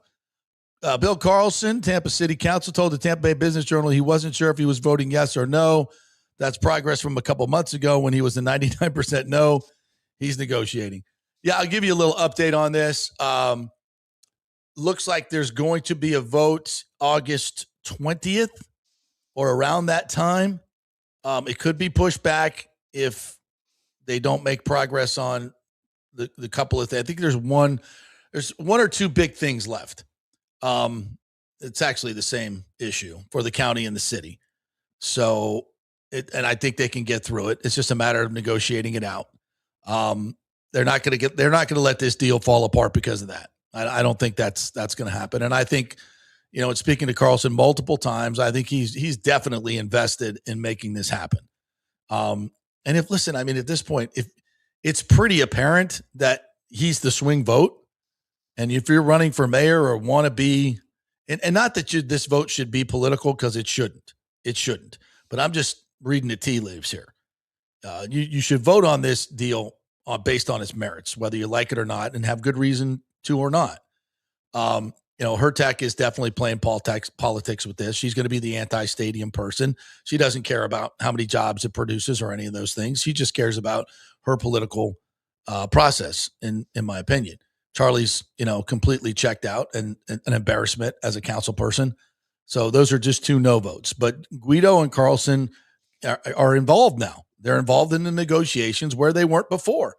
Bill Carlson, Tampa City Council, told the Tampa Bay Business Journal he wasn't sure if he was voting yes or no. That's progress from a couple months ago when he was a 99% no. He's negotiating. Yeah, I'll give you a little update on this. Looks like there's going to be a vote August 20th or around that time. It could be pushed back if they don't make progress on the couple of things. I think there's one or two big things left. It's actually the same issue for the county and the city. So and I think they can get through it. It's just a matter of negotiating it out. They're not going to let this deal fall apart because of that. I don't think that's going to happen. And I think, and speaking to Carlson multiple times, I think he's definitely invested in making this happen. And at this point, if it's pretty apparent that he's the swing vote, and if you're running for mayor or want to be, and not that this vote should be political because it shouldn't, but I'm just reading the tea leaves here. You should vote on this deal based on its merits, whether you like it or not, and have good reason to or not. Hertak is definitely playing politics with this. She's going to be the anti-stadium person. She doesn't care about how many jobs it produces or any of those things. She just cares about her political process, in my opinion. Charlie's, completely checked out and an embarrassment as a council person. So those are just two no votes. But Guido and Carlson are involved now. They're involved in the negotiations where they weren't before.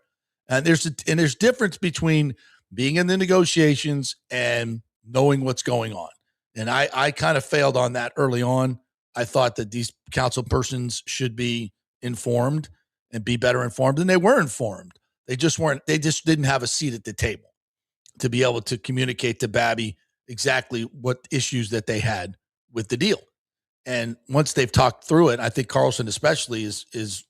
And there's difference between being in the negotiations and knowing what's going on. And I kind of failed on that early on. I thought that these council persons should be informed and be better informed, and they were informed. They just didn't have a seat at the table to be able to communicate to Babby exactly what issues that they had with the deal. And once they've talked through it, I think Carlson especially his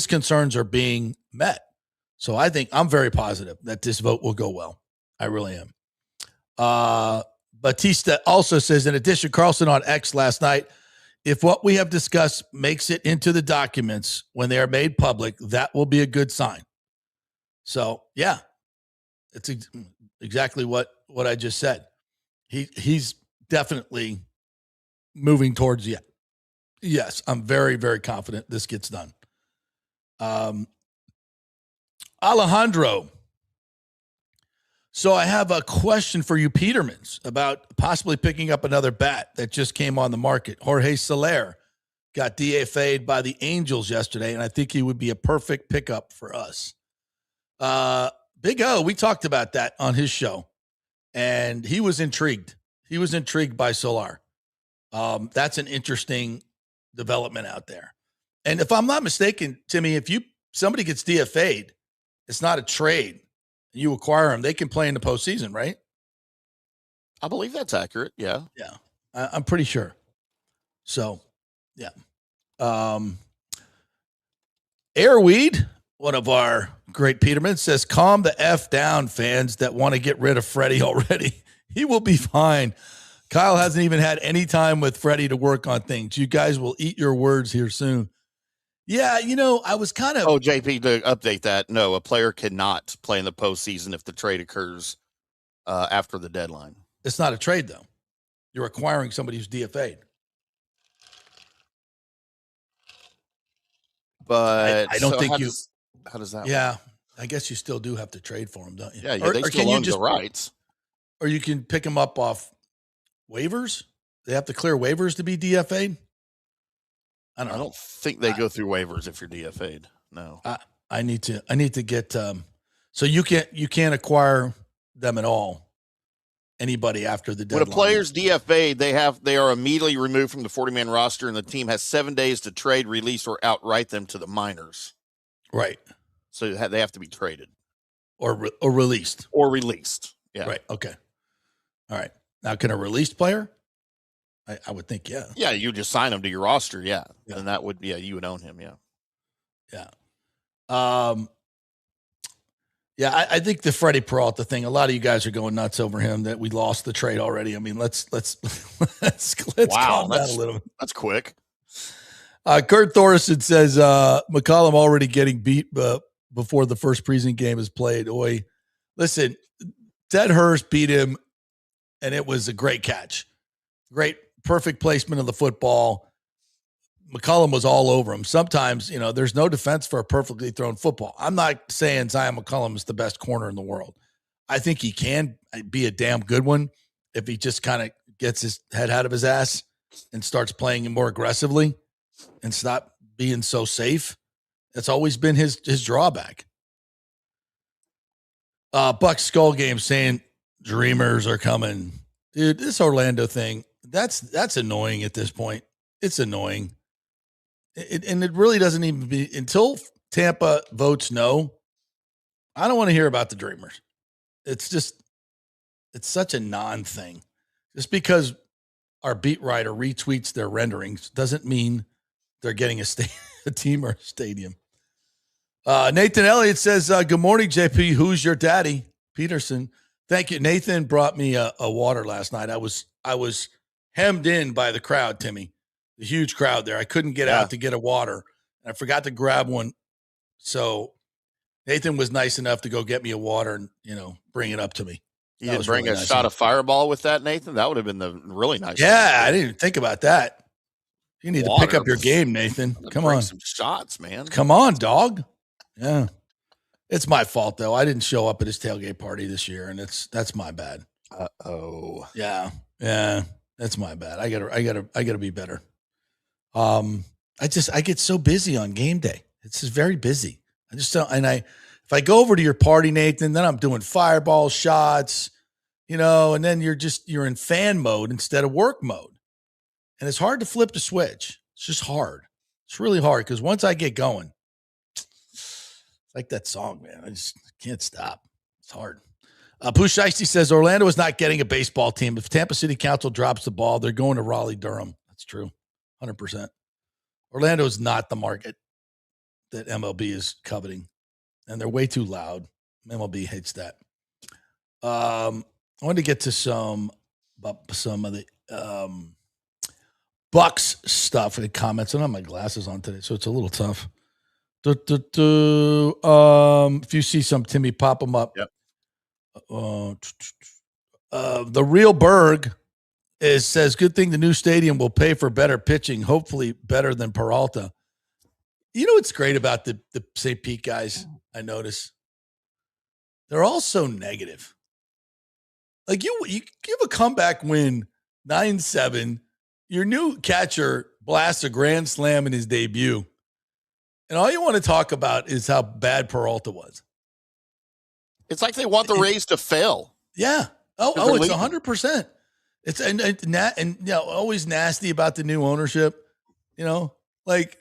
concerns are being met. So I think I'm very positive that this vote will go well. I really am. Batista also says, in addition, Carlson on X last night, if what we have discussed makes it into the documents when they are made public, that will be a good sign. So yeah, it's exactly what I just said. He's definitely moving towards yes. I'm very, very confident this gets done. Alejandro. So I have a question for you, Petermans, about possibly picking up another bat that just came on the market. Jorge Soler got DFA'd by the Angels yesterday, and I think he would be a perfect pickup for us. Big O, we talked about that on his show, and he was intrigued. He was intrigued by Soler. That's an interesting development out there. And if I'm not mistaken, Timmy, if somebody gets DFA'd, it's not a trade. You acquire them, they can play in the postseason, right? I believe that's accurate. Yeah. Yeah. I'm pretty sure. So, yeah. Airweed, one of our great Peterman, says, calm the F down, fans that want to get rid of Freddie already. He will be fine. Kyle hasn't even had any time with Freddie to work on things. You guys will eat your words here soon. Yeah, I was kind of... Oh, JP, to update that, no, a player cannot play in the postseason if the trade occurs after the deadline. It's not a trade, though. You're acquiring somebody who's DFA'd. But I don't think how does that Yeah, work? I guess you still do have to trade for him, don't you? Yeah, they still own the rights. Or you can pick them up off waivers? They have to clear waivers to be DFA'd? I don't think they go through waivers if you're DFA'd. No. I need to get so you can't acquire them at all. Anybody after the deadline. When a player's DFA'd, they are immediately removed from the 40-man roster, and the team has 7 days to trade, release, or outright them to the minors. Right. So they have to be traded or released. Or released. Yeah. Right. Okay. All right. Now, can a released player? I would think, yeah. Yeah, you just sign him to your roster, yeah. And that would, you would own him, yeah. Yeah. I think the Freddie Peralta thing, a lot of you guys are going nuts over him that we lost the trade already. I mean, let's calm down a little bit. That's quick. Kurt Thorson says McCollum already getting beat before the first preseason game is played. Oi, listen, Ted Hurst beat him, and it was a great catch. Great, perfect placement of the football. McCollum was all over him. Sometimes, there's no defense for a perfectly thrown football. I'm not saying Zion McCollum is the best corner in the world. I think he can be a damn good one if he just kind of gets his head out of his ass and starts playing more aggressively and stop being so safe. That's always been his drawback. Bucs Skull Game saying Dreamers are coming. Dude, this Orlando thing, that's annoying at this point. It's annoying. And it really doesn't even be until Tampa votes no. I don't want to hear about the Dreamers. It's such a non-thing. Just because our beat writer retweets their renderings doesn't mean they're getting a team or a stadium. Nathan Elliott says, good morning, JP. Who's your daddy? Peterson. Thank you. Nathan brought me a water last night. I was hemmed in by the crowd, Timmy. The huge crowd there. I couldn't get out to get a water. I forgot to grab one. So Nathan was nice enough to go get me a water and, bring it up to me. You didn't bring a shot of Fireball with that, Nathan? That would have been the really nice. Yeah, I didn't even think about that. You need to pick up your game, Nathan. Come on. Some shots, man. Come on, dog. Yeah. It's my fault, though. I didn't show up at his tailgate party this year, and that's my bad. Uh-oh. Yeah. That's my bad. I gotta be better. I get so busy on game day. It's just very busy. I just don't, if I go over to your party, Nathan, then I'm doing fireball shots, and then you're in fan mode instead of work mode. And it's hard to flip the switch. It's just hard. It's really hard because once I get going, it's like that song, man. I just can't stop. It's hard. Pooh Shiesty says Orlando is not getting a baseball team. If Tampa City Council drops the ball, they're going to Raleigh-Durham. That's true. 100%. Orlando is not the market that MLB is coveting, and they're way too loud. MLB hates that. I wanted to get to some of the Bucs stuff and comments. I don't have my glasses on today, so it's a little tough. If you see some, Timmy, pop them up. Yep. The real Berg says, good thing the new stadium will pay for better pitching, hopefully better than Peralta. You know what's great about the St. Pete guys, I notice? they're all so negative. Like you give a comeback win 9-7. Your new catcher blasts a grand slam in his debut. And all you want to talk about is how bad Peralta was. It's like they want the Rays to fail. Yeah. Oh, it's 100%. It's and always nasty about the new ownership. Like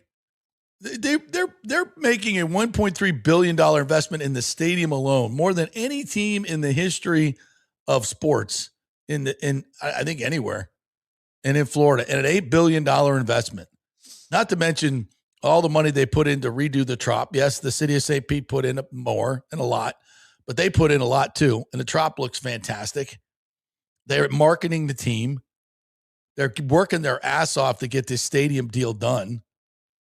they're making a $1.3 billion investment in the stadium alone, more than any team in the history of sports in I think anywhere, and in Florida, and an $8 billion investment. Not to mention all the money they put in to redo the Trop. Yes, the city of St. Pete put in more and a lot, but they put in a lot too. And the Trop looks fantastic. They're marketing the team. They're working their ass off to get this stadium deal done.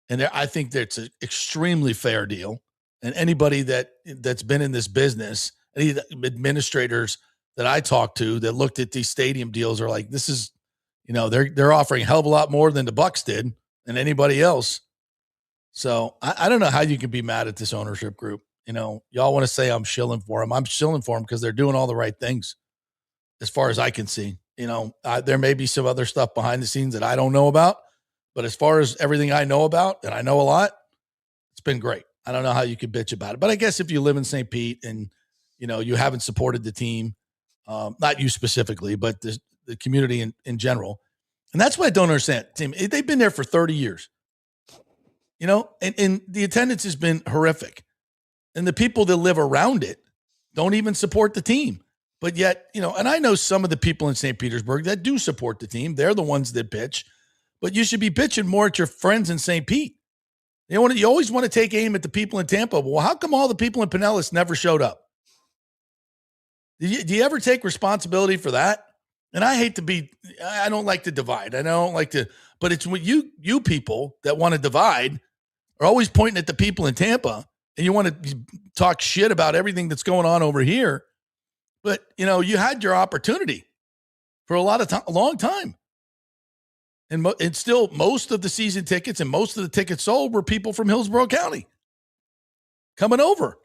And I think that's an extremely fair deal. And anybody that's been in this business, any administrators that I talked to that looked at these stadium deals are like, this is, they're offering a hell of a lot more than the Bucs did and anybody else. So I don't know how you can be mad at this ownership group. Y'all want to say I'm shilling for them. I'm shilling for them because they're doing all the right things as far as I can see. There may be some other stuff behind the scenes that I don't know about, but as far as everything I know about, and I know a lot, it's been great. I don't know how you could bitch about it, but I guess if you live in St. Pete and, you haven't supported the team, not you specifically, but the community in general. And that's what I don't understand. Team, they've been there for 30 years, and the attendance has been horrific. And the people that live around it don't even support the team. But yet, and I know some of the people in St. Petersburg that do support the team. They're the ones that bitch. But you should be bitching more at your friends in St. Pete. You always want to take aim at the people in Tampa. Well, how come all the people in Pinellas never showed up? Do you ever take responsibility for that? And I don't like to divide. But it's when you people that want to divide are always pointing at the people in Tampa and you want to talk shit about everything that's going on over here. But, you had your opportunity for a long time. And still most of the season tickets and most of the tickets sold were people from Hillsborough County coming over.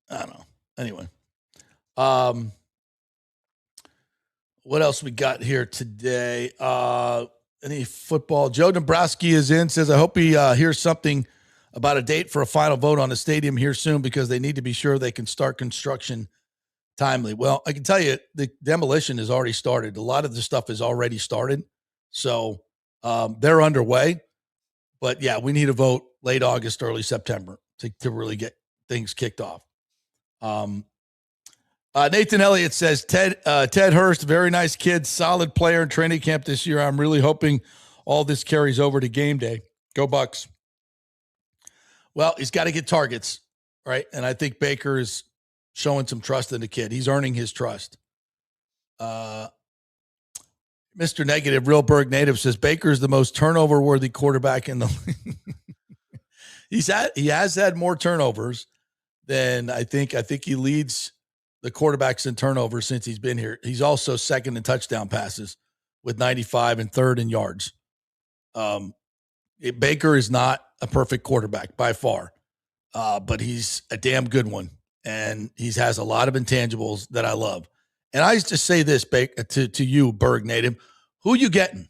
I don't know. Anyway. What else we got here today? Any football? Joe Dombrowski is in, says, I hope he hears something about a date for a final vote on the stadium here soon because they need to be sure they can start construction timely. Well, I can tell you the demolition has already started. A lot of the stuff has already started. So they're underway. But yeah, we need a vote late August, early September to really get things kicked off. Nathan Elliott says, Ted Hurst, very nice kid, solid player in training camp this year. I'm really hoping all this carries over to game day. Go Bucs. Well, he's got to get targets, right? And I think Baker is showing some trust in the kid. He's earning his trust. Mr. Negative, Real Berg Native says, Baker is the most turnover-worthy quarterback in the league. He has had more turnovers than I think he leads the quarterbacks in turnovers since he's been here. He's also second in touchdown passes with 95 and third in yards. Baker is not a perfect quarterback by far, but he's a damn good one. And he has a lot of intangibles that I love. And I used to say this, to you, Berg Native, who you getting?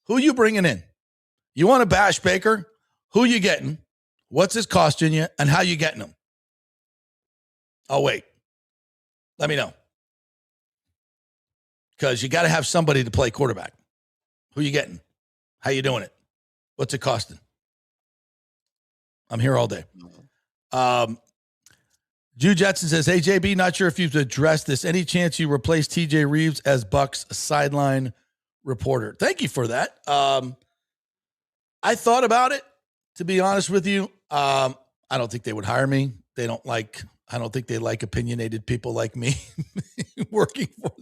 Who you bringing in? You want to bash Baker? Who you getting? What's this costing you? And how you getting him? Oh, wait. Let me know. Because you got to have somebody to play quarterback. Who you getting? How you doing it? What's it costing? I'm here all day. Jew Jetson says, hey, JB, not sure if you've addressed this. Any chance you replace TJ Reeves as Bucs sideline reporter? Thank you for that. I thought about it, to be honest with you. I don't think they would hire me. I don't think they like opinionated people like me working for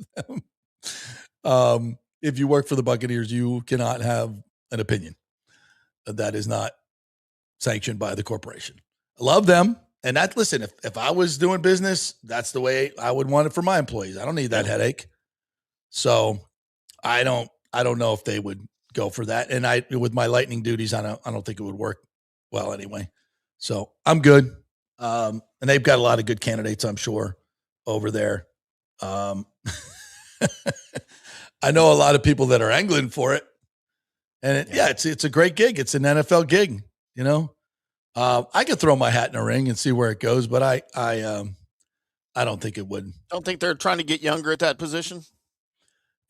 them. If you work for the Buccaneers, you cannot have an opinion. That is not sanctioned by the corporation. I love them. And listen, if I was doing business, that's the way I would want it for my employees. I don't need that headache. So I don't know if they would go for that. And with my lightning duties, I don't think it would work well anyway. So I'm good. And they've got a lot of good candidates, I'm sure, over there. I know a lot of people that are angling for it. And it's a great gig. It's an NFL gig, you know. I could throw my hat in a ring and see where it goes, but I don't think it would. Don't think they're trying to get younger at that position?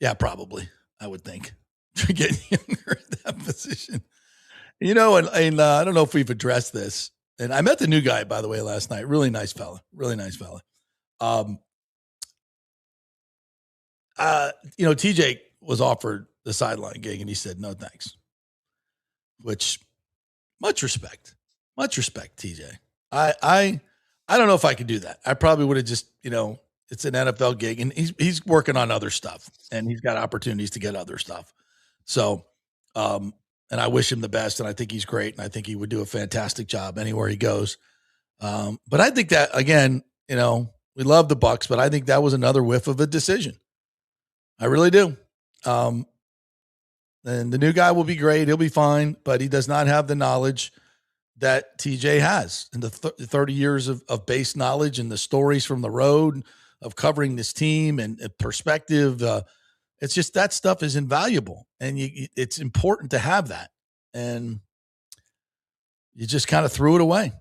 Yeah, probably. I would think. Getting younger at that position. You know, and I don't know if we've addressed this. And I met the new guy, by the way, last night. Really nice fella. Really nice fella. You know, TJ was offered the sideline gig and he said, no, thanks. Which, much respect, TJ. I don't know if I could do that. I probably would have just, you know, it's an NFL gig and he's working on other stuff and he's got opportunities to get other stuff. So, and I wish him the best and I think he's great and I think he would do a fantastic job anywhere he goes. But I think that, again, you know, we love the Bucs, but I think that was another whiff of a decision. I really do. And the new guy will be great. He'll be fine, but he does not have the knowledge that TJ has and the 30 years of base knowledge and the stories from the road of covering this team and perspective. It's just that stuff is invaluable and it's important to have that. And you just kind of threw it away.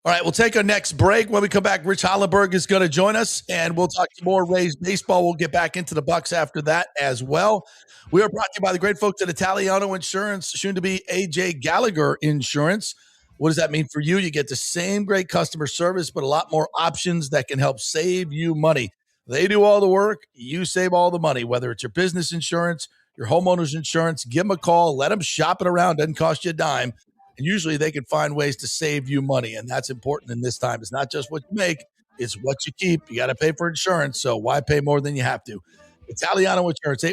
All right, we'll take our next break. When we come back, Rich Hollenberg is going to join us, and we'll talk some more Rays baseball. We'll get back into the Bucs after that as well. We are brought to you by the great folks at Italiano Insurance, soon to be AJ Gallagher Insurance. What does that mean for you? You get the same great customer service, but a lot more options that can help save you money. They do all the work. You save all the money, whether it's your business insurance, your homeowner's insurance. Give them a call. Let them shop it around. Doesn't cost you a dime. And usually they can find ways to save you money. And that's important in this time. It's not just what you make, it's what you keep. You got to pay for insurance. So why pay more than you have to? Italiano Insurance,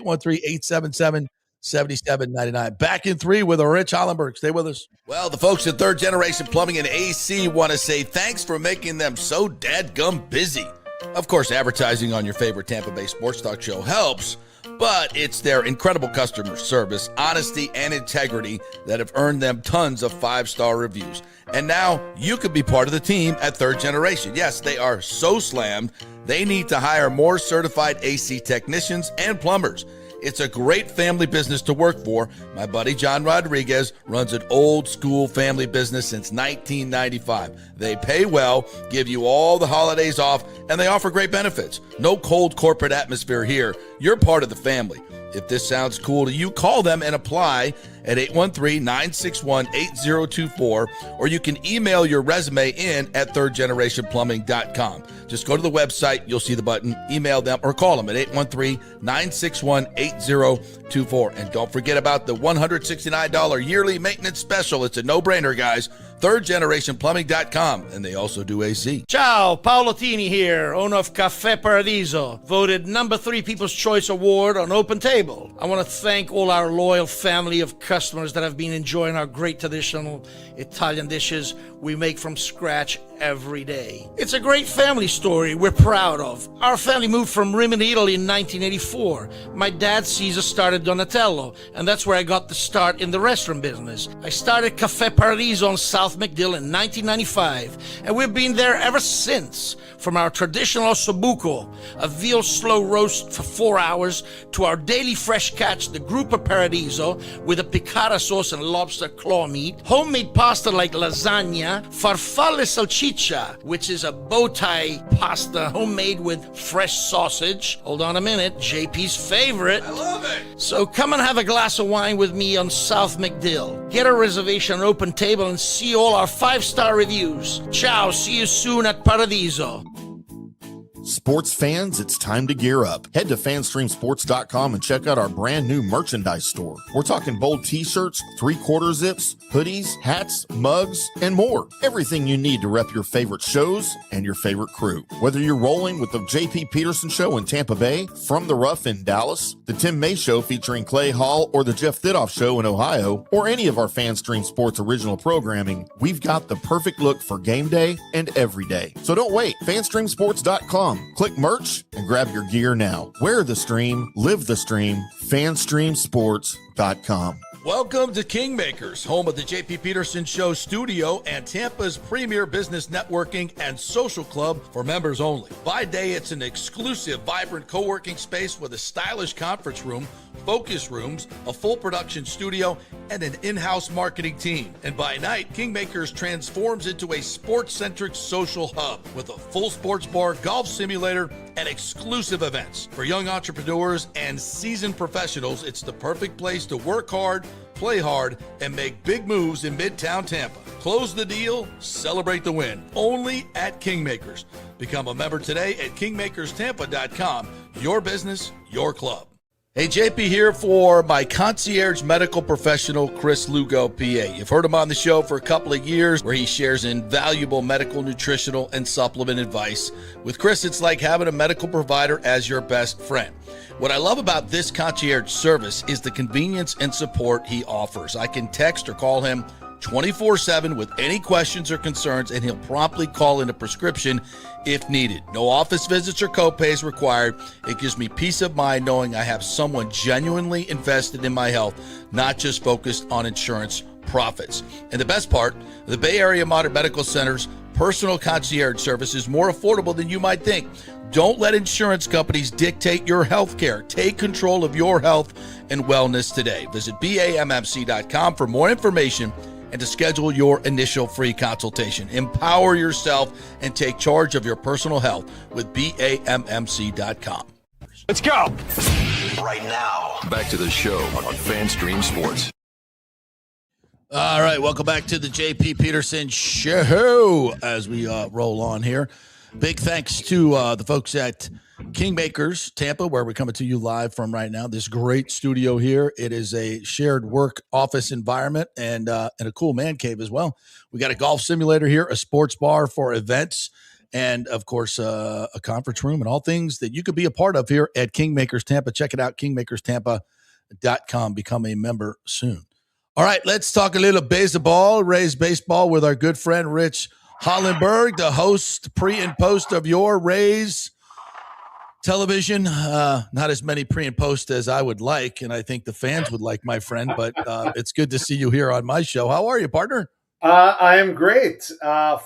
813-877-7799. Back in 3 with a Rich Hollenberg. Stay with us. Well, the folks at Third Generation Plumbing and AC want to say thanks for making them so dadgum busy. Of course, advertising on your favorite Tampa Bay sports talk show helps, but it's their incredible customer service, honesty, and integrity that have earned them tons of 5-star reviews. And now you could be part of the team at Third Generation. Yes, they are so slammed, they need to hire more certified AC technicians and plumbers. It's a great family business to work for. My buddy John Rodriguez runs an old school family business since 1995. They pay well, give you all the holidays off, and they offer great benefits. No cold corporate atmosphere here. You're part of the family. If this sounds cool to you, call them and apply at 813-961-8024, or you can email your resume in at thirdgenerationplumbing.com. Just go to the website, you'll see the button, email them, or call them at 813-961-8024. And don't forget about the $169 yearly maintenance special. It's a no-brainer, guys. thirdgenerationplumbing.com, and they also do AC. Ciao, Paolo Tini here, owner of Caffè Paradiso, voted number 3 People's Choice Award on Open Table. I want to thank all our loyal family of customers that have been enjoying our great traditional Italian dishes we make from scratch every day. It's a great family story we're proud of. Our family moved from Rimini, Italy in 1984. My dad, Caesar, started Donatello, and that's where I got the start in the restaurant business. I started Caffè Paradiso on South McDill in 1995, and we've been there ever since. From our traditional ossobuco, a veal slow roast for 4 hours, to our daily fresh catch, the Gruppo Paradiso, with a piccata sauce and lobster claw meat, homemade pasta like lasagna, farfalle salchicha, which is a bow tie pasta homemade with fresh sausage. Hold on a minute, JP's favorite. I love it. So come and have a glass of wine with me on South McDill. Get a reservation on Open Table and see all our 5-star reviews. Ciao, see you soon at Paradiso. Sports fans, it's time to gear up. Head to fanstreamsports.com and check out our brand new merchandise store. We're talking bold t-shirts, 3/4 zips, hoodies, hats, mugs, and more. Everything you need to rep your favorite shows and your favorite crew. Whether you're rolling with the JP Peterson Show in Tampa Bay, From the Rough in Dallas, the Tim May Show featuring Clay Hall, or the Jeff Thidoff Show in Ohio, or any of our FanStream Sports original programming, we've got the perfect look for game day and every day. So don't wait. fanstreamsports.com. Click merch and grab your gear now. Wear the stream, live the stream, fanstreamsports.com. Welcome to Kingmakers, home of the JP Peterson Show studio and Tampa's premier business networking and social club for members only. By day, it's an exclusive, vibrant co-working space with a stylish conference room, focus rooms, a full production studio, and an in-house marketing team. And by night, Kingmakers transforms into a sports-centric social hub with a full sports bar, golf simulator, and exclusive events. For young entrepreneurs and seasoned professionals, it's the perfect place to work hard, play hard, and make big moves in Midtown Tampa. Close the deal, celebrate the win. Only at Kingmakers. Become a member today at kingmakerstampa.com. Your business, your club. Hey, JP here for my concierge medical professional, Chris Lugo, PA. You've heard him on the show for a couple of years where he shares invaluable medical, nutritional, and supplement advice. With Chris, it's like having a medical provider as your best friend. What I love about this concierge service is the convenience and support he offers. I can text or call him 24/7 with any questions or concerns, and he'll promptly call in a prescription if needed. No office visits or copays required. It gives me peace of mind knowing I have someone genuinely invested in my health, not just focused on insurance profits. And the best part, the Bay Area Modern Medical Center's personal concierge service is more affordable than you might think. Don't let insurance companies dictate your health care. Take control of your health and wellness today. Visit BAMMC.com for more information and to schedule your initial free consultation. Empower yourself and take charge of your personal health with BAMMC.com. Let's go. Right now, back to the show on FanStream Sports. All right, welcome back to the JP Peterson Show as we roll on here. Big thanks to the folks at Kingmakers Tampa, where we're coming to you live from right now. This great studio here. It is a shared work office environment and a cool man cave as well. We got a golf simulator here, a sports bar for events, and of course a conference room and all things that you could be a part of here at Kingmakers Tampa. Check it out, kingmakerstampa.com. Become a member soon. All right, let's talk a little baseball, Rays baseball with our good friend Rich Hollenberg, the host pre and post of your Rays television. Not as many pre and post as I would like, and I think the fans would like, my friend, but it's good to see you here on my show. How are you, partner? I am great.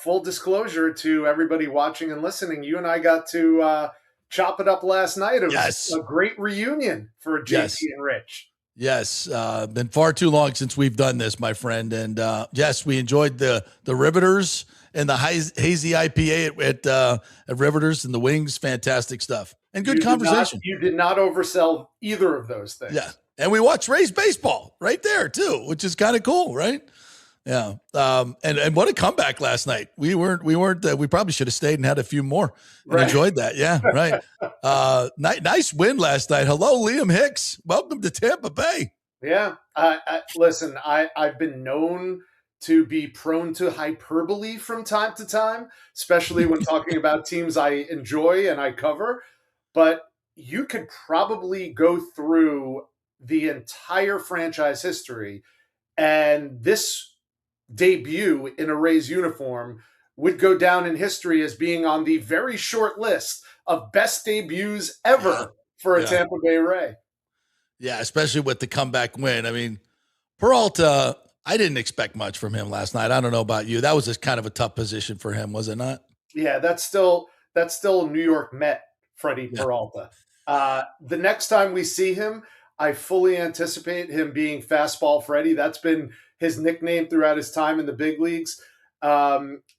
Full disclosure to everybody watching and listening, you and I got to chop it up last night. It was a great reunion for JP and Rich. Yes, been far too long since we've done this, my friend. And yes, we enjoyed the Riveters and the hazy IPA at Riveters and the Wings. Fantastic stuff and good conversation. You did not oversell either of those things. Yeah, and we watched Rays baseball right there too, which is kind of cool, right? Yeah. And what a comeback last night. We probably should have stayed and had a few more and enjoyed that. Yeah. Right. Nice win last night. Hello, Liam Hicks. Welcome to Tampa Bay. Yeah. Listen, I've been known to be prone to hyperbole from time to time, especially when talking about teams I enjoy and I cover, but you could probably go through the entire franchise history and this debut in a Rays uniform would go down in history as being on the very short list of best debuts ever for a Tampa Bay Ray. Yeah, especially with the comeback win. I mean, Peralta, I didn't expect much from him last night. I don't know about you. That was just kind of a tough position for him, was it not? Yeah, that's still a New York Met, Freddie Peralta. The next time we see him, I fully anticipate him being Fastball Freddie. That's been his nickname throughout his time in the big leagues.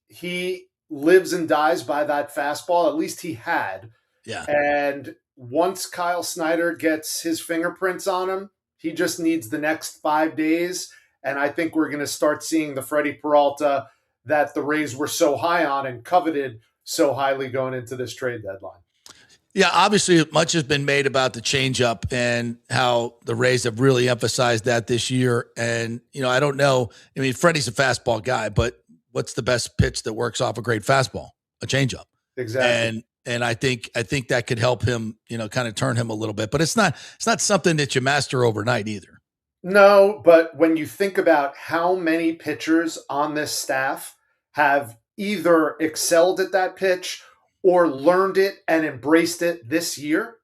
He lives and dies by that fastball. At least he had. Yeah. And once Kyle Snyder gets his fingerprints on him, he just needs the next 5 days. And I think we're going to start seeing the Freddie Peralta that the Rays were so high on and coveted so highly going into this trade deadline. Yeah, obviously much has been made about the changeup and how the Rays have really emphasized that this year. And, I don't know. I mean, Freddie's a fastball guy, but what's the best pitch that works off a great fastball? A changeup. Exactly. And I think that could help him, kind of turn him a little bit. But it's not something that you master overnight either. No, but when you think about how many pitchers on this staff have either excelled at that pitch or learned it and embraced it this year,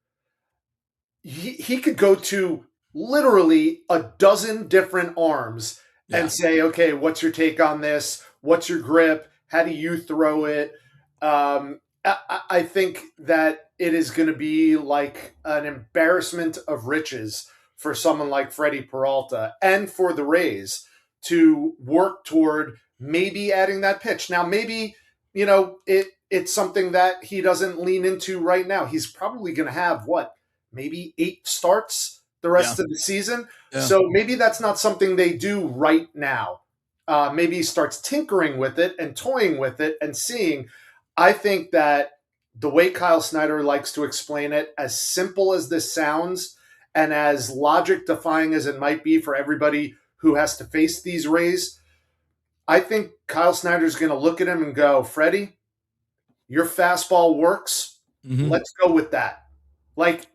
he could go to literally a dozen different arms and say, okay, what's your take on this? What's your grip? How do you throw it? I think that it is going to be like an embarrassment of riches for someone like Freddie Peralta and for the Rays to work toward maybe adding that pitch. Now, maybe, it's something that he doesn't lean into right now. He's probably going to have, maybe 8 starts the rest of the season. Yeah. So maybe that's not something they do right now. Maybe he starts tinkering with it and toying with it and seeing. I think that the way Kyle Snyder likes to explain it, as simple as this sounds and as logic-defying as it might be for everybody who has to face these Rays, I think Kyle Snyder's going to look at him and go, Freddie, your fastball works. Mm-hmm. Let's go with that. Like,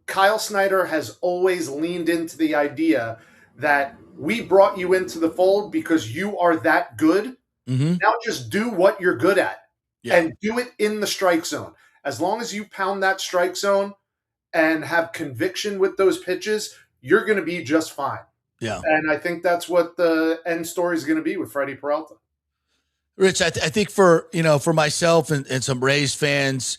Kyle Snyder has always leaned into the idea that we brought you into the fold because you are that good. Mm-hmm. Now just do what you're good at and do it in the strike zone. As long as you pound that strike zone and have conviction with those pitches, you're going to be just fine. Yeah. And I think that's what the end story is going to be with Freddie Peralta. Rich, I think for myself and some Rays fans,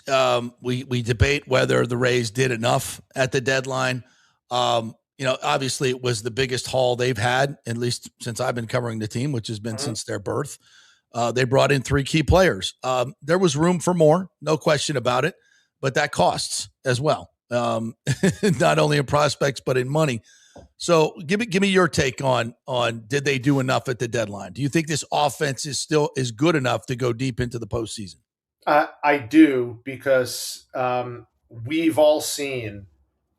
we debate whether the Rays did enough at the deadline. Obviously it was the biggest haul they've had, at least since I've been covering the team, which has been since their birth. They brought in 3 key players. There was room for more, no question about it, but that costs as well. Not only in prospects, but in money. So give me your take on did they do enough at the deadline? Do you think this offense is good enough to go deep into the postseason? I do, because we've all seen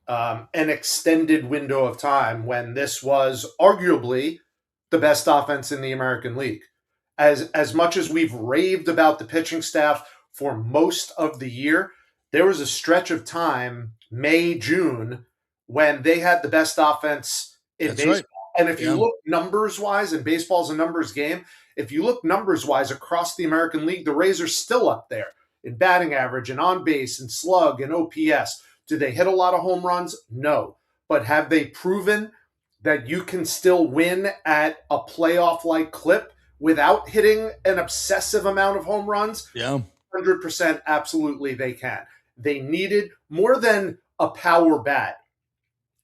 an extended window of time when this was arguably the best offense in the American League. As much as we've raved about the pitching staff for most of the year, there was a stretch of time, May, June, when they had the best offense in baseball. Right. And if you look numbers-wise, and baseball's a numbers game, if you look numbers-wise across the American League, the Rays are still up there in batting average and on base and slug and OPS. Do they hit a lot of home runs? No. But have they proven that you can still win at a playoff-like clip without hitting an obsessive amount of home runs? Yeah. 100% absolutely they can. They needed more than a power bat.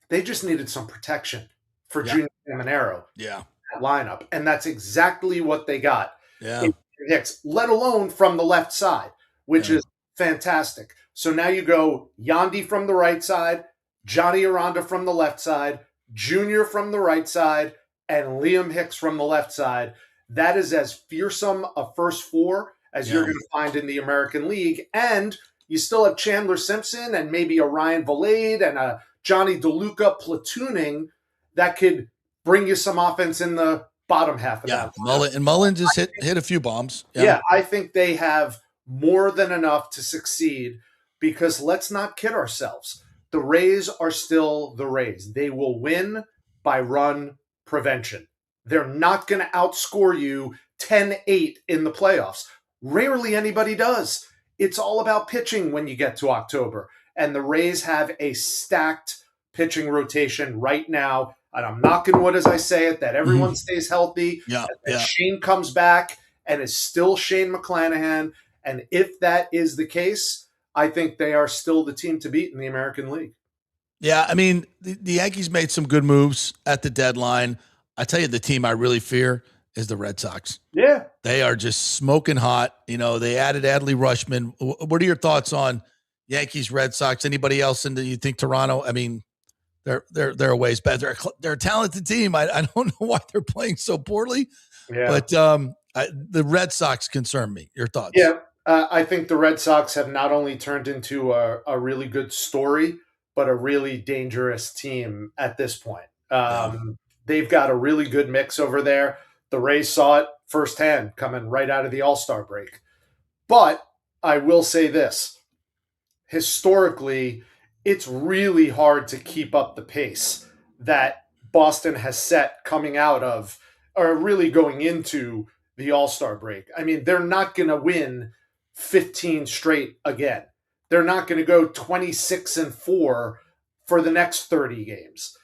They just needed some protection for Junior Caminero. Yeah. That lineup. And that's exactly what they got. Yeah. Hicks, let alone from the left side, which is fantastic. So now you go Yandy from the right side, Johnny Aranda from the left side, Junior from the right side, and Liam Hicks from the left side. That is as fearsome a first 4 as you're going to find in the American League. And you still have Chandler Simpson and maybe a Ryan Valade and a Johnny DeLuca platooning that could bring you some offense in the bottom half of that. Mullen just hit a few bombs. Yeah, I think they have more than enough to succeed, because let's not kid ourselves. The Rays are still the Rays. They will win by run prevention. They're not going to outscore you 10-8 in the playoffs. Rarely anybody does. It's all about pitching when you get to October. And the Rays have a stacked pitching rotation right now. And I'm knocking wood as I say it, that everyone stays healthy. That Shane comes back and is still Shane McClanahan. And if that is the case, I think they are still the team to beat in the American League. Yeah, I mean, the Yankees made some good moves at the deadline. I tell you, the team I really fear is the Red Sox. Yeah. They are just smoking hot. They added Adley Rutschman. What are your thoughts on Yankees, Red Sox? Anybody else you think Toronto? I mean, they're a ways better. They're a talented team. I don't know why they're playing so poorly. Yeah. But the Red Sox concern me. Your thoughts? Yeah. I think the Red Sox have not only turned into a really good story, but a really dangerous team at this point. They've got a really good mix over there. The Rays saw it firsthand coming right out of the All-Star break. But I will say this. Historically, it's really hard to keep up the pace that Boston has set coming out of, or really going into the All-Star break. I mean, they're not going to win 15 straight again. They're not going to go 26-4 for the next 30 games.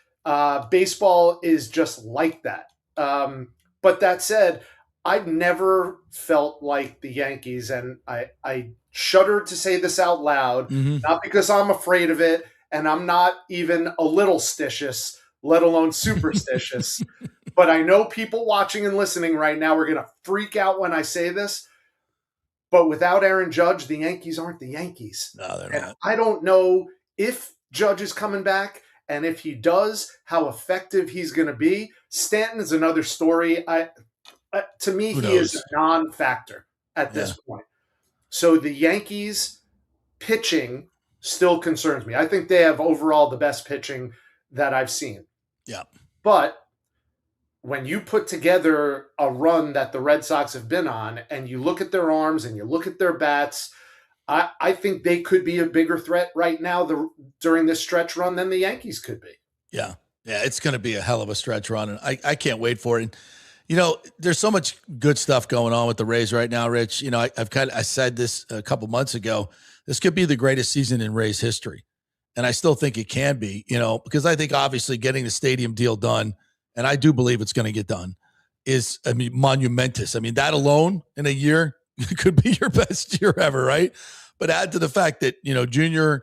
Baseball is just like that. But that said, I've never felt like the Yankees, and I shudder to say this out loud, not because I'm afraid of it, and I'm not even a little stitious, let alone superstitious. But I know people watching and listening right now are going to freak out when I say this. But without Aaron Judge, the Yankees aren't the Yankees. No, they're and not. I don't know if Judge is coming back, and if he does, how effective he's going to be. Stanton is another story. To me, Who he knows? is a non-factor at this point. So the Yankees pitching still concerns me. I think they have overall the best pitching that I've seen. Yeah. But when you put together a run that the Red Sox have been on, and you look at their arms and you look at their bats, I think they could be a bigger threat right now during this stretch run than the Yankees could be. Yeah. Yeah, it's going to be a hell of a stretch run, and I can't wait for it. And, you know, there's so much good stuff going on with the Rays right now, Rich. You know, I said this a couple months ago. This could be the greatest season in Rays history, and I still think it can be. You know, because I think obviously getting the stadium deal done, and I do believe it's going to get done, is monumentous. I mean, that alone in a year could be your best year ever, right? But add to the fact that Junior,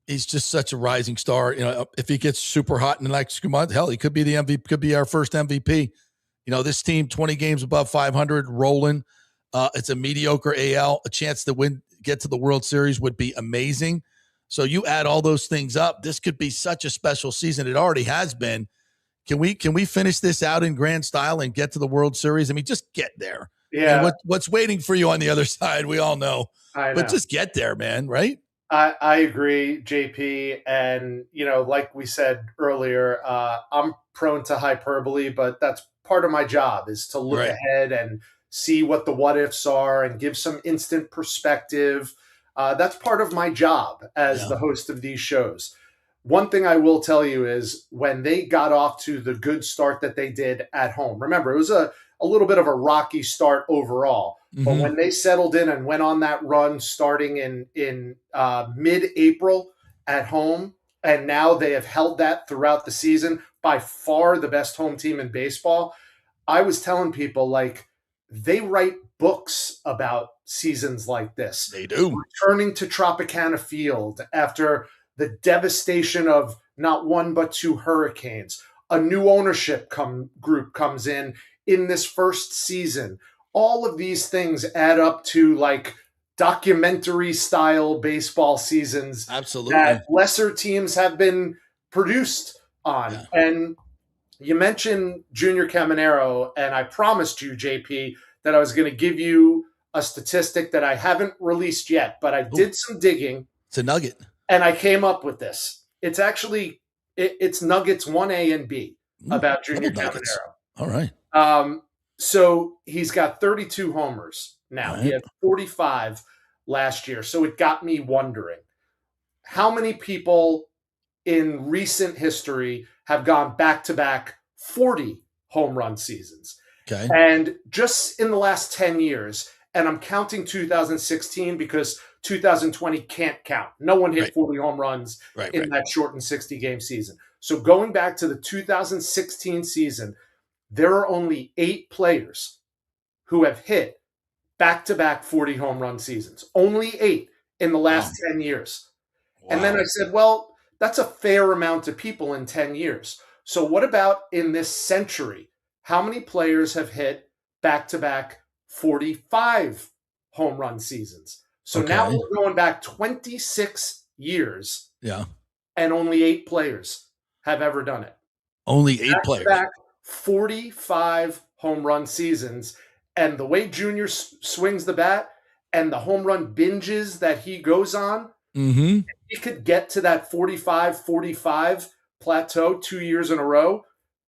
he's just such a rising star. You know, if he gets super hot in the next few months, hell, he could be the MVP, could be our first MVP. You know, this team, 20 games above 500, rolling. It's a mediocre AL. A chance to get to the World Series would be amazing. So you add all those things up, this could be such a special season. It already has been. Can we finish this out in grand style and get to the World Series? I mean, just get there. Yeah. And what's waiting for you on the other side, we all know. I know. But just get there, man, right? I agree, JP. And, like we said earlier, I'm prone to hyperbole, but that's part of my job, is to look ahead and see what the what ifs are and give some instant perspective. That's part of my job as the host of these shows. One thing I will tell you is when they got off to the good start that they did at home, remember, it was a little bit of a rocky start overall. But when they settled in and went on that run starting in mid-April at home, and now they have held that throughout the season, by far the best home team in baseball, I was telling people, like, they write books about seasons like this. They do. Returning to Tropicana Field after the devastation of not one but two hurricanes. A new ownership group comes in this first season. All of these things add up to like documentary style baseball seasons. Absolutely. That lesser teams have been produced on. Yeah. And you mentioned Junior Caminero, and I promised you, JP, that I was going to give you a statistic that I haven't released yet, but I did some digging. It's a nugget. And I came up with this. It's actually, it's Nuggets 1A and B about Junior Caminero. All right. So he's got 32 homers now. Right. He had 45 last year. So it got me wondering, how many people in recent history have gone back-to-back 40 home run seasons? Okay. And just in the last 10 years, and I'm counting 2016 because 2020 can't count. No one hit 40 home runs in that shortened 60-game season. So going back to the 2016 season, there are only 8 players who have hit back-to-back 40 home run seasons. Only 8 in the last 10 years. Wow. And then I said, well, that's a fair amount of people in 10 years. So what about in this century? How many players have hit back-to-back 45 home run seasons? So now we're going back 26 years. Yeah. And only 8 players have ever done it. Only 8 players. Back 45 home run seasons. And the way Junior swings the bat and the home run binges that he goes on, he could get to that 45 plateau 2 years in a row.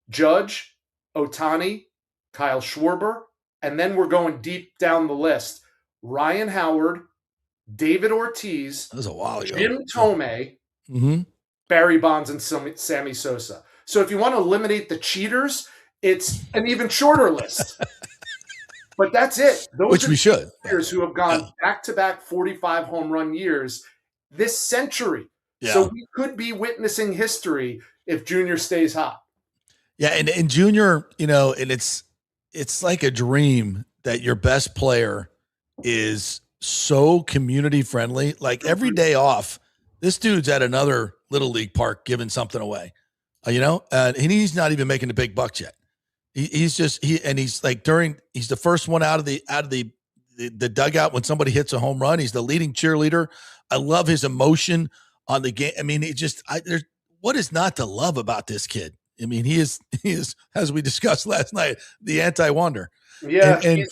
Judge, Ohtani, Kyle Schwarber, and then we're going deep down the list. Ryan Howard, David Ortiz, that was a while ago. Jim Thome, Barry Bonds, and Sammy Sosa. So if you want to eliminate the cheaters, it's an even shorter list. But that's it. Those Which we should. Players who have gone back-to-back 45 home run years this century. Yeah. So we could be witnessing history if Junior stays hot. Yeah, and Junior, and it's like a dream that your best player is so community friendly. Like every day off, this dude's at another little league park giving something away, and he's not even making the big bucks yet. He's the first one out of the dugout when somebody hits a home run. He's the leading cheerleader. I love his emotion on the game. I mean, what is not to love about this kid? I mean, he is, as we discussed last night, the anti-Wander. Yeah. And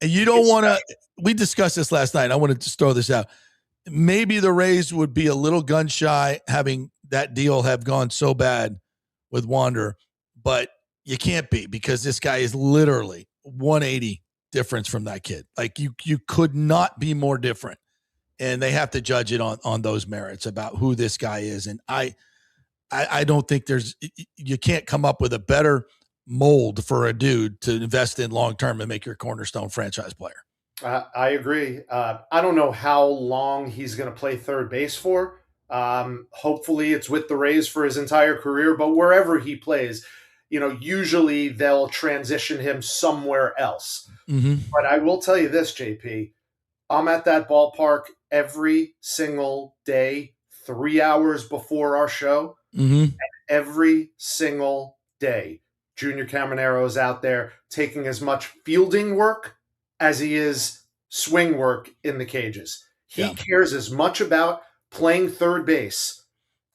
you don't want to, we discussed this last night. I want to just throw this out. Maybe the Rays would be a little gun shy having that deal have gone so bad with Wander, but you can't be, because this guy is literally 180 difference from that kid. Like you could not be more different. And they have to judge it on those merits about who this guy is. And I don't think you can't come up with a better mold for a dude to invest in long-term and make your cornerstone franchise player. I agree. I don't know how long he's going to play third base for. Hopefully it's with the Rays for his entire career, but wherever he plays, usually they'll transition him somewhere else. Mm-hmm. But I will tell you this, JP, I'm at that ballpark every single day, 3 hours before our show. Mm-hmm. And every single day, Junior Caminero is out there taking as much fielding work as he is swing work in the cages. He cares as much about playing third base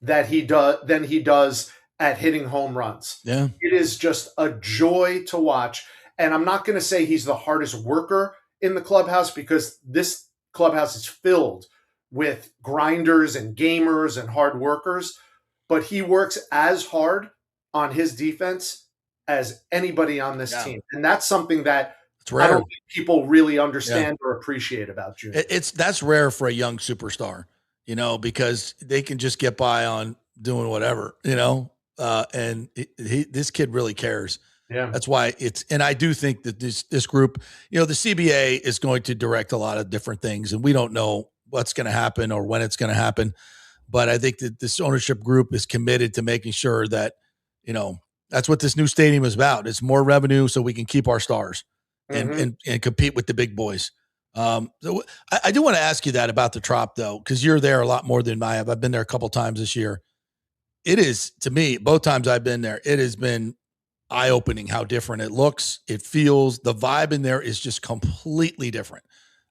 than he does at hitting home runs. Yeah. It is just a joy to watch. And I'm not going to say he's the hardest worker in the clubhouse, because this clubhouse is filled with grinders and gamers and hard workers, but he works as hard on his defense as anybody on this team. And that's something that I don't think people really understand or appreciate about Junior. That's rare for a young superstar, because they can just get by on doing whatever, and this kid really cares. Yeah. That's why and I do think that this group, the CBA is going to direct a lot of different things, and we don't know what's going to happen or when it's going to happen. But I think that this ownership group is committed to making sure that, that's what this new stadium is about. It's more revenue so we can keep our stars and compete with the big boys. So I do want to ask you that about the Trop, though, because you're there a lot more than I have. I've been there a couple times this year. It is, to me, both times I've been there, it has been eye-opening how different it looks. It feels, the vibe in there is just completely different.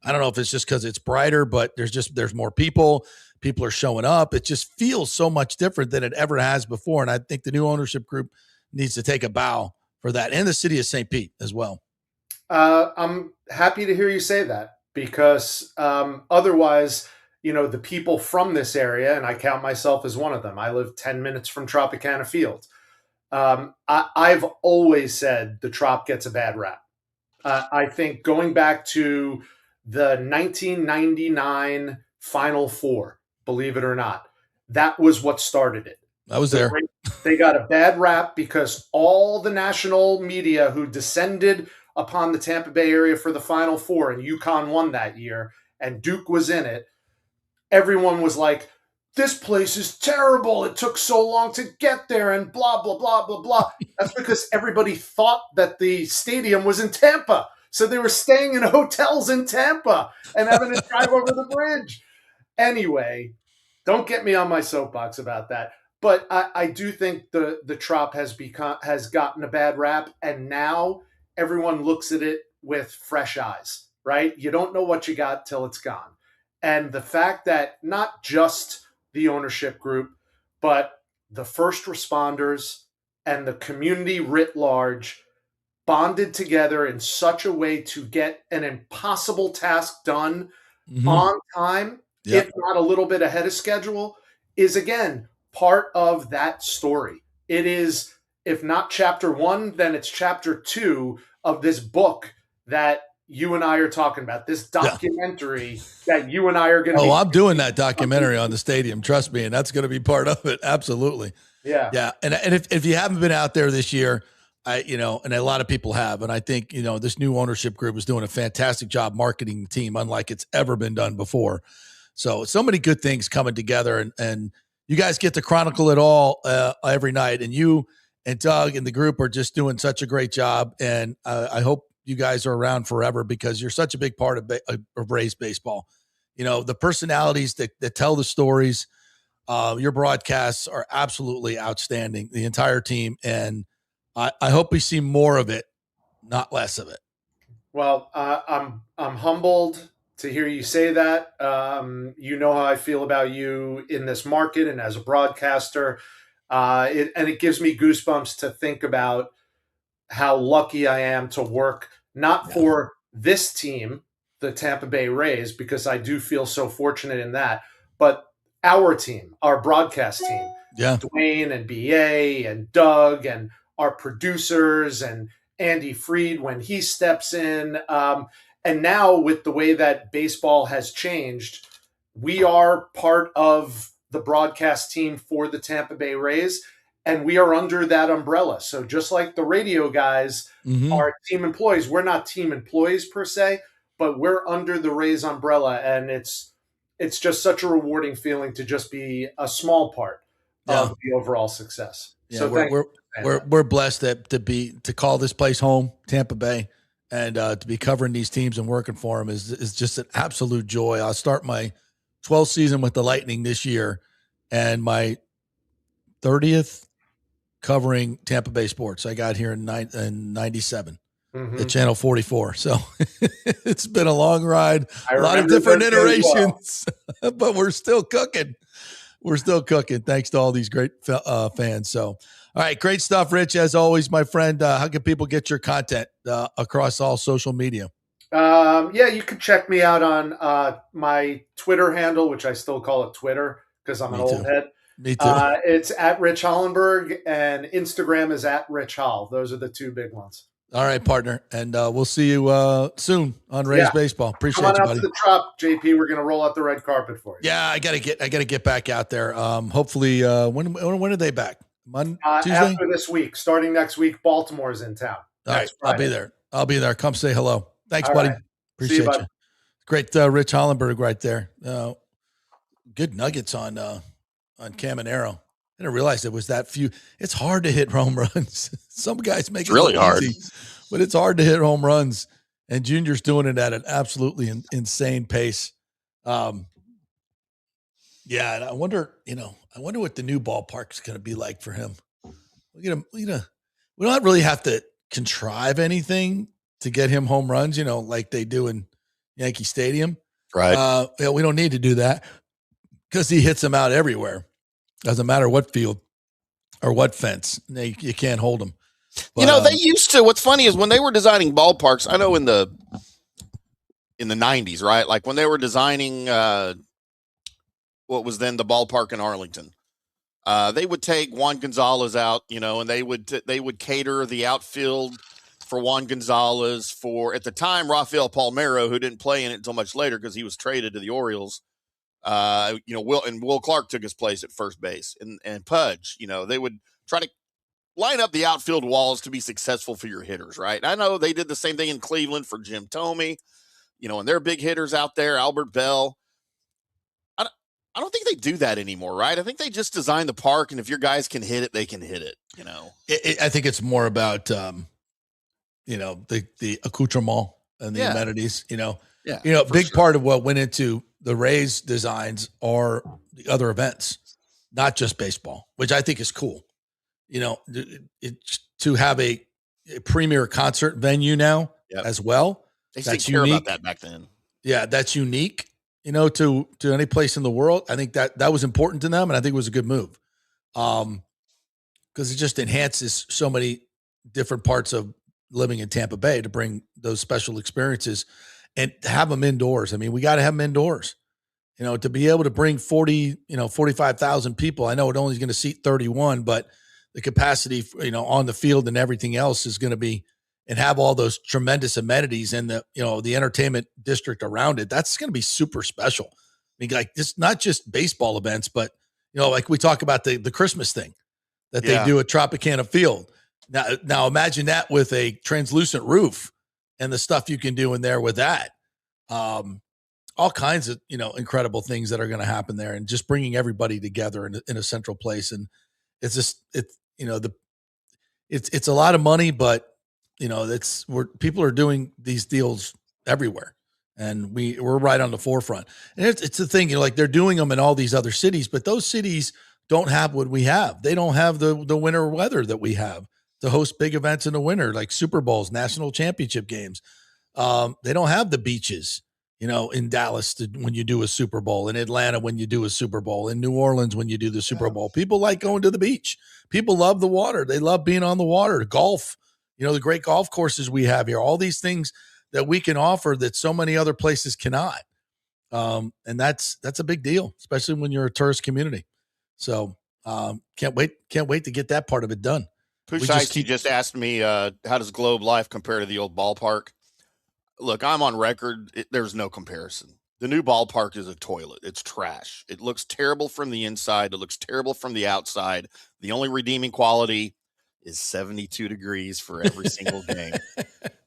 I don't know if it's just because it's brighter, but there's more people. People are showing up. It just feels so much different than it ever has before. And I think the new ownership group needs to take a bow for that, and the city of St. Pete as well. I'm happy to hear you say that, because otherwise, the people from this area, and I count myself as one of them, I live 10 minutes from Tropicana Field. I've always said the Trop gets a bad rap. I think going back to the 1999 Final Four, believe it or not, that was what started it. I was there. They got a bad rap because all the national media who descended upon the Tampa Bay area for the Final Four, and UConn won that year, and Duke was in it, everyone was like, this place is terrible. It took so long to get there, and blah, blah, blah, blah, blah. That's because everybody thought that the stadium was in Tampa. So they were staying in hotels in Tampa and having to drive over the bridge. Anyway, don't get me on my soapbox about that. But I do think the Trop has gotten a bad rap, and now everyone looks at it with fresh eyes, right? You don't know what you got till it's gone. And the fact that not just the ownership group, but the first responders and the community writ large bonded together in such a way to get an impossible task done on time, if not a little bit ahead of schedule, is, again, part of that story. It is, if not chapter 1, then it's chapter 2 of this book that you and I are talking about, this documentary that you and I are going to I'm doing that documentary on the stadium. Trust me. And that's going to be part of it. Absolutely. Yeah. Yeah. And if you haven't been out there this year, and a lot of people have, and I think, this new ownership group is doing a fantastic job marketing the team, unlike it's ever been done before. So many good things coming together, and you guys get to chronicle it all every night, and you and Doug and the group are just doing such a great job. And I hope you guys are around forever because you're such a big part of Rays baseball. You know, the personalities that tell the stories. Your broadcasts are absolutely outstanding, the entire team. And I hope we see more of it, not less of it. Well, I'm humbled to hear you say that. You know how I feel about you in this market and as a broadcaster. It gives me goosebumps to think about how lucky I am to work, not for this team, the Tampa Bay Rays, because I do feel so fortunate in that, but our team, our broadcast team, Dwayne and BA and Doug and our producers and Andy Freed when he steps in. And now with the way that baseball has changed, we are part of the broadcast team for the Tampa Bay Rays, and we are under that umbrella. So just like the radio guys are team employees, we're not team employees per se, but we're under the Rays umbrella, and it's just such a rewarding feeling to just be a small part of the overall success. Yeah, so we're blessed to call this place home, Tampa Bay, and to be covering these teams and working for them is just an absolute joy. I'll start my 12th season with the Lightning this year, and my 30th covering Tampa Bay sports. I got here in 97 at Channel 44. So it's been a long ride, a lot of different iterations, but we're still cooking. We're still cooking. Thanks to all these great fans. So, all right, great stuff, Rich. As always, my friend, how can people get your content across all social media? You can check me out on my Twitter handle, which I still call it Twitter because I'm an old head. Me too. It's at Rich Hollenberg, and Instagram is at Rich Holl. Those are the two big ones. All right, partner. And we'll see you soon on Rays Baseball. Appreciate Come on you, out buddy. to the Trop, JP. We're going to roll out the red carpet for you. Yeah, I gotta get back out there. Hopefully, when are they back? Tuesday? After this week, starting next week, Baltimore's in town. All right, I'll be there. Come say hello. Thanks, buddy. Right. Appreciate you, you. Great, Rich Hollenberg right there. Good nuggets on Caminero. I didn't realize it was that few. It's hard to hit home runs. Some guys make it really hard, but it's hard to hit home runs. And Junior's doing it at an absolutely insane pace. And I wonder what the new ballpark is going to be like for him. We don't really have to contrive anything to get him home runs, like they do in Yankee Stadium. Right. We don't need to do that because he hits them out everywhere. Doesn't matter what field or what fence. You can't hold him. But, they used to. What's funny is when they were designing ballparks, I know in the 90s, right? Like when they were designing what was then the ballpark in Arlington, they would take Juan Gonzalez out, and they would cater the outfield for Juan Gonzalez, for at the time Rafael Palmeiro, who didn't play in it until much later because he was traded to the Orioles. Will Clark took his place at first base, and Pudge. They would try to line up the outfield walls to be successful for your hitters, right? I know they did the same thing in Cleveland for Jim Thome, and their big hitters out there, Albert Bell. I don't think they do that anymore, right? I think they just design the park, and if your guys can hit it, they can hit it. I think it's more about the accoutrement and the amenities. Big part of what went into the Rays designs are the other events, not just baseball, which I think is cool. To have a premier concert venue now as well. They didn't care about that back then. Yeah, that's unique, to any place in the world. I think that was important to them, and I think it was a good move. Because it just enhances so many different parts of living in Tampa Bay to bring those special experiences and have them indoors. I mean, we got to have them indoors, to be able to bring 45,000 people. I know it only is going to seat 31, but the capacity, on the field and everything else is going to be, and have all those tremendous amenities and the entertainment district around it. That's going to be super special. I mean, like it's not just baseball events, but like we talk about the Christmas thing that they do at Tropicana Field. Now imagine that with a translucent roof and the stuff you can do in there with that. all kinds of, incredible things that are going to happen there, and just bringing everybody together in a central place. And it's just, it's a lot of money, but people are doing these deals everywhere, and we're right on the forefront. And it's the thing, like they're doing them in all these other cities, but those cities don't have what we have. They don't have the winter weather that we have to host big events in the winter, like Super Bowls, national championship games. They don't have the beaches, in Dallas when you do a Super Bowl, in Atlanta when you do a Super Bowl, in New Orleans when you do the Super Bowl. People like going to the beach. People love the water. They love being on the water. Golf, the great golf courses we have here, all these things that we can offer that so many other places cannot. And that's a big deal, especially when you're a tourist community. So can't wait to get that part of it done. He just asked me, how does Globe Life compare to the old ballpark? Look, I'm on record. There's no comparison. The new ballpark is a toilet. It's trash. It looks terrible from the inside. It looks terrible from the outside. The only redeeming quality is 72 degrees for every single game.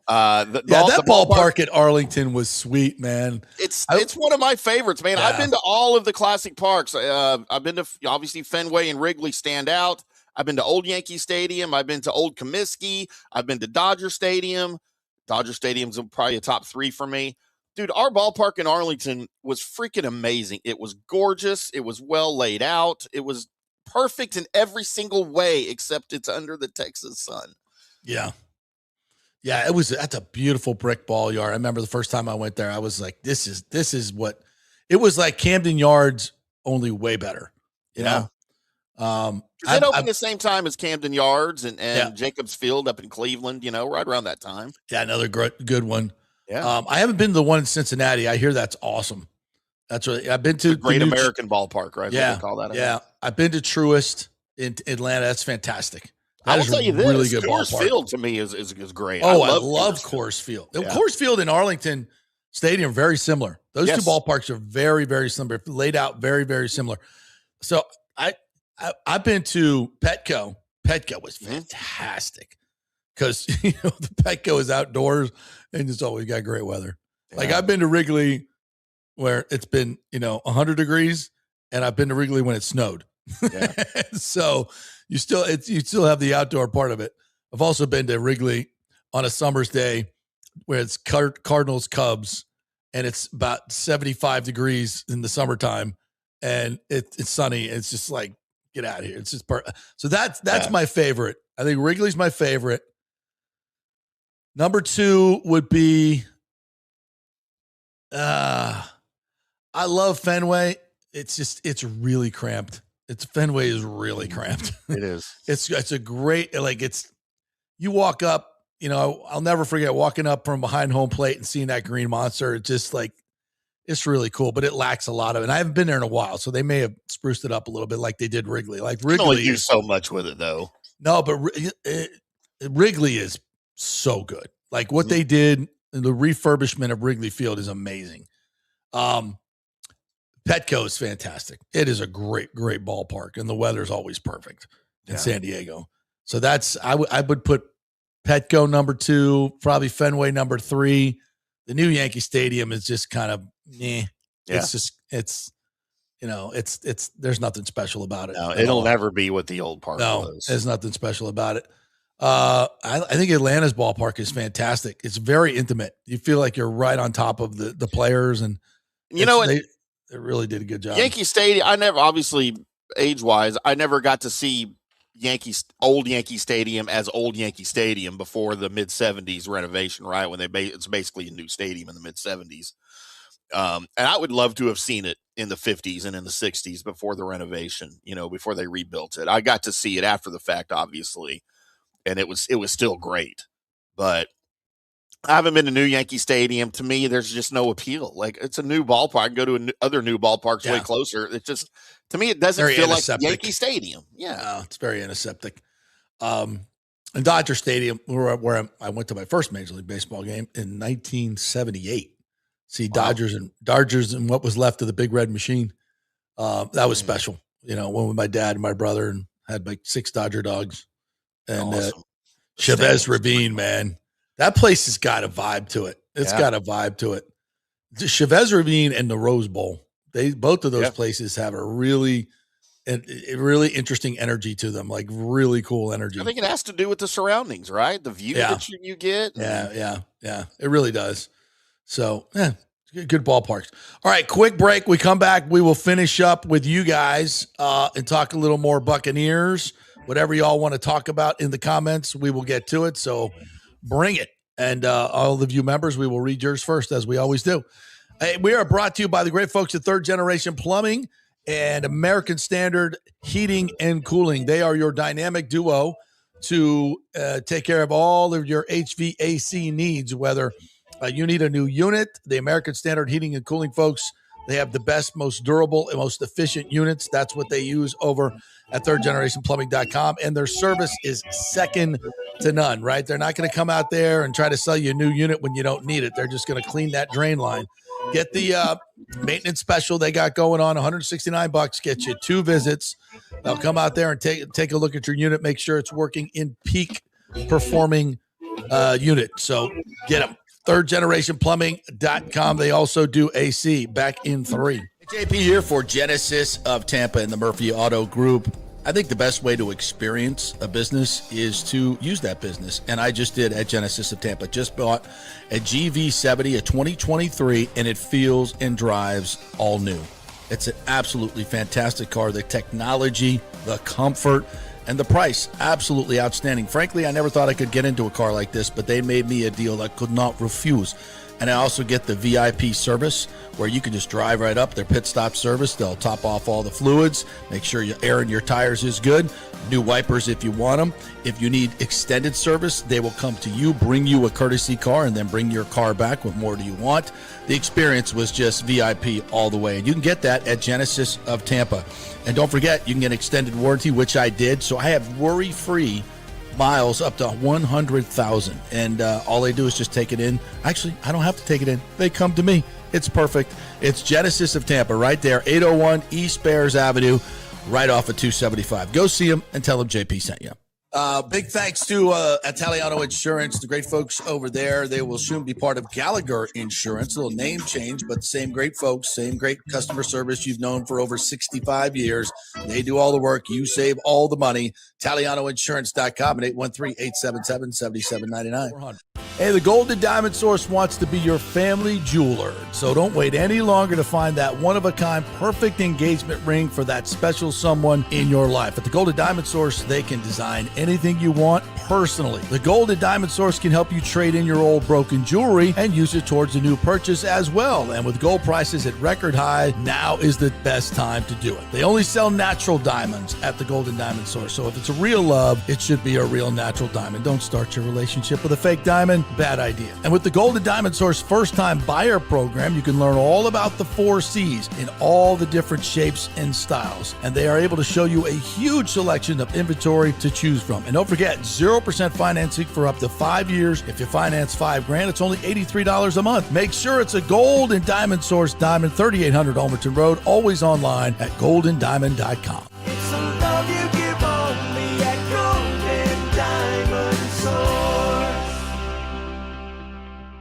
That ballpark at Arlington was sweet, man. It's one of my favorites, man. Yeah. I've been to all of the classic parks. I've been to, obviously, Fenway and Wrigley stand out. I've been to Old Yankee Stadium. I've been to Old Comiskey. I've been to Dodger Stadium. Dodger Stadium's probably a top 3 for me. Dude, our ballpark in Arlington was freaking amazing. It was gorgeous. It was well laid out. It was perfect in every single way, except it's under the Texas sun. Yeah. Yeah, that's a beautiful brick ball yard. I remember the first time I went there, I was like, this is what it was like. Camden Yards, only way better. You know? It opened the same time as Camden Yards and Jacobs Field up in Cleveland, right around that time. Yeah, another good one. Yeah. I haven't been to the one in Cincinnati. I hear that's awesome. That's really, I've been to the Great American Ballpark, right? Yeah. What they call that. Yeah. I've been to Truist in Atlanta. That's fantastic. I will tell you this, really good Coors ballpark. Field to me is great. Oh, I love Coors Field. Yeah. Coors Field and Arlington Stadium, very similar. Those two ballparks are very, very similar, laid out very, very similar. So I've been to Petco. Petco was fantastic because, the Petco is outdoors and it's always got great weather. Yeah. Like I've been to Wrigley where it's been, 100 degrees, and I've been to Wrigley when it snowed. Yeah. So you still have the outdoor part of it. I've also been to Wrigley on a summer's day where it's Cardinals Cubs, and it's about 75 degrees in the summertime, and it's sunny. It's just like, get out of here. It's just so that's my favorite. I think Wrigley's my favorite. Number 2 would be I love Fenway. It's really cramped. Fenway is really cramped. It is. It's a great, you walk up, I'll never forget walking up from behind home plate and seeing that green monster. It's just like, it's really cool, but it lacks a lot of it. And I haven't been there in a while, so they may have spruced it up a little bit like they did Wrigley. Like Wrigley, you can only do so much with it, though. No, but Wrigley is so good. Like what they did, the refurbishment of Wrigley Field is amazing. Petco is fantastic. It is a great, great ballpark, and the weather's always perfect in San Diego. So I would put Petco number 2, probably Fenway number 3. The new Yankee Stadium is just kind of Yeah. It's there's nothing special about it. No, it'll never be what the old park was. There's nothing special about it. I think Atlanta's ballpark is fantastic. It's very intimate. You feel like you're right on top of the players, and they really did a good job. Yankee Stadium, I never, obviously age-wise, I never got to see old Yankee Stadium as old Yankee Stadium before the mid-'70s renovation, right? When it's basically a new stadium in the mid-'70s. And I would love to have seen it in the 50s and in the 60s before the renovation, before they rebuilt it. I got to see it after the fact, obviously, and it was still great. But I haven't been to new Yankee Stadium. To me, there's just no appeal. Like, it's a new ballpark. I can go to other new ballparks way closer. It's just, to me, it doesn't feel like Yankee Stadium. Yeah. No, it's very antiseptic. And Dodger Stadium, where I went to my first Major League Baseball game in 1978. See Dodgers and what was left of the Big Red Machine. That was special. Went with my dad and my brother and had like 6 Dodger dogs. And awesome. Chavez Ravine, man. That place has got a vibe to it. It's got a vibe to it. the Chavez Ravine and the Rose Bowl, both of those places have a really interesting energy to them, like really cool energy. I think it has to do with the surroundings, right? The view that you get. Yeah. It really does. So, good ballparks. All right, quick break. We come back. We will finish up with you guys and talk a little more Buccaneers. Whatever y'all want to talk about in the comments, we will get to it. So bring it. And all of you members, we will read yours first, as we always do. Hey, we are brought to you by the great folks at Third Generation Plumbing and American Standard Heating and Cooling. They are your dynamic duo to take care of all of your HVAC needs, whether you need a new unit. The American Standard Heating and Cooling folks, they have the best, most durable, and most efficient units. That's what they use over at thirdgenerationplumbing.com. And their service is second to none, right? They're not going to come out there and try to sell you a new unit when you don't need it. They're just going to clean that drain line. Get the maintenance special they got going on, $169, get you 2 visits. They'll come out there and take a look at your unit, make sure it's working in peak performing unit. So get them. thirdgenerationplumbing.com. They also do AC. Back in 3. JP here for Genesis of Tampa and the Murphy Auto Group. I think the best way to experience a business is to use that business. And I just did at Genesis of Tampa. Just bought a GV70, a 2023, and it feels and drives all new. It's an absolutely fantastic car. The technology, the comfort, and the price, absolutely outstanding. Frankly, I never thought I could get into a car like this, but they made me a deal I could not refuse. And I also get the VIP service where you can just drive right up, their pit stop service. They'll top off all the fluids, make sure your air in your tires is good, new wipers if you want them. If you need extended service, they will come to you, bring you a courtesy car, and then bring your car back. What more do you want? The experience was just VIP all the way. And you can get that at Genesis of Tampa. And don't forget, you can get extended warranty, which I did. So I have worry-free miles up to 100,000. And all they do is just take it in. Actually, I don't have to take it in. They come to me. It's perfect. It's Genesis of Tampa right there, 801 East Bears Avenue, right off of 275. Go see them and tell them JP sent you. Big thanks to Italiano Insurance, the great folks over there. They will soon be part of Gallagher Insurance. A little name change, but same great folks, same great customer service you've known for over 65 years. They do all the work. You save all the money. ItalianoInsurance.com at 813-877-7799. Hey, the Golden Diamond Source wants to be your family jeweler. So don't wait any longer to find that one-of-a-kind perfect engagement ring for that special someone in your life. At the Golden Diamond Source, they can design anything you want personally. The Golden Diamond Source can help you trade in your old broken jewelry and use it towards a new purchase as well. And with gold prices at record high, now is the best time to do it. They only sell natural diamonds at the Golden Diamond Source. So if it's a real love, it should be a real natural diamond. Don't start your relationship with a fake diamond. Bad idea. And with the Golden Diamond Source first-time buyer program, you can learn all about the 4 C's in all the different shapes and styles. And they are able to show you a huge selection of inventory to choose from. And don't forget, 0% financing for up to 5 years. If you finance $5,000, it's only $83 a month. Make sure it's a Golden Diamond Source Diamond, 3800 Almerton Road, always online at goldendiamond.com. It's the love you give only at Golden Diamond Source.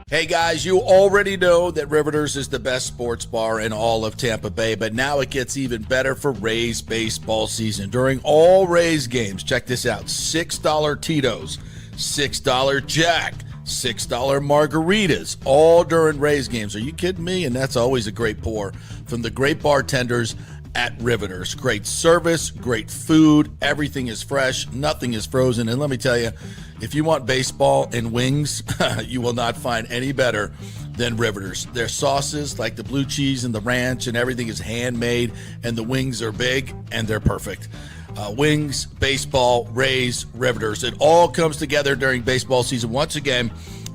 Hey guys, you already know that Riveters is the best sports bar in all of Tampa Bay, but now it gets even better for Rays baseball season. During all Rays games, check this out, $6 Tito's, $6 Jack, $6 margaritas, all during Rays games. Are you kidding me? And that's always a great pour from the great bartenders at Riveters. Great service, great food, everything is fresh, nothing is frozen. And let me tell you, if you want baseball and wings, you will not find any better than Riveters. Their sauces, like the blue cheese and the ranch and everything, is handmade, and the wings are big and they're perfect. Wings, baseball, Rays, Riveters. It all comes together during baseball season. Once again,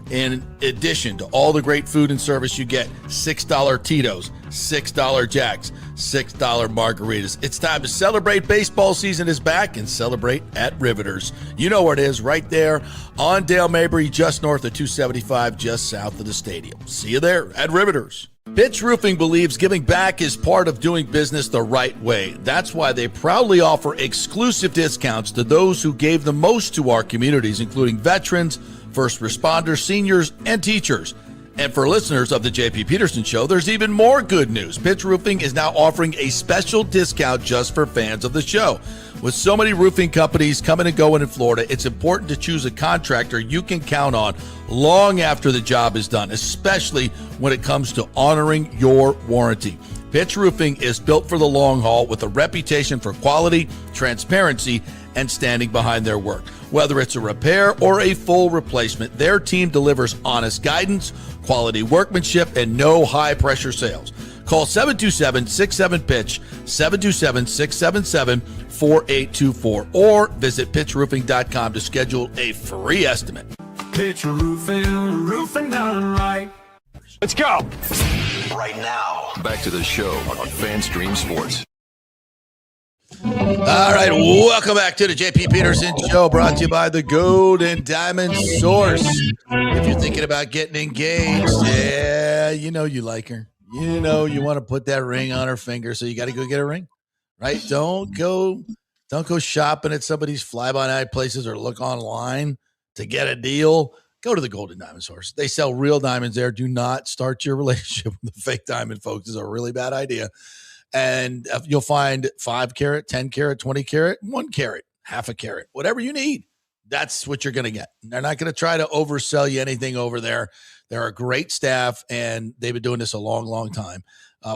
in addition to all the great food and service, you get $6 Tito's, $6 Jacks, $6 margaritas. It's time to celebrate. Baseball season is back, and celebrate at Riveters. You know where it is, right there on Dale Mabry, just north of 275, just south of the stadium. See you there at Riveters. Pitch Roofing believes giving back is part of doing business the right way. That's why they proudly offer exclusive discounts to those who gave the most to our communities, including veterans, first responders, seniors, and teachers. And for listeners of the JP Peterson Show, there's even more good news. Pitch Roofing is now offering a special discount just for fans of the show. With so many roofing companies coming and going in Florida, it's important to choose a contractor you can count on long after the job is done, especially when it comes to honoring your warranty. Pitch Roofing is built for the long haul with a reputation for quality, transparency, and standing behind their work. Whether it's a repair or a full replacement, their team delivers honest guidance, quality workmanship, and no high-pressure sales. Call 727-67-PITCH, 727-677-4824, or visit pitchroofing.com to schedule a free estimate. Pitch roofing, roofing done right. Let's go. Right now, back to the show on FanStream Sports. All right, welcome back to the JP Peterson Show, brought to you by the Gold and Diamond Source. If you're thinking about getting engaged, yeah, you know you like her. You know you want to put that ring on her finger, so you got to go get a ring, right? Don't go shopping at somebody's fly-by-night places or look online to get a deal. Go to the Gold and Diamond Source. They sell real diamonds there. Do not start your relationship with the fake diamond, folks. It's a really bad idea. And you'll find 5 carat, 10 carat, 20 carat, 1 carat, half a carat, whatever you need. That's what you're going to get. They're not going to try to oversell you anything over there. They're a great staff, and they've been doing this a long, long time.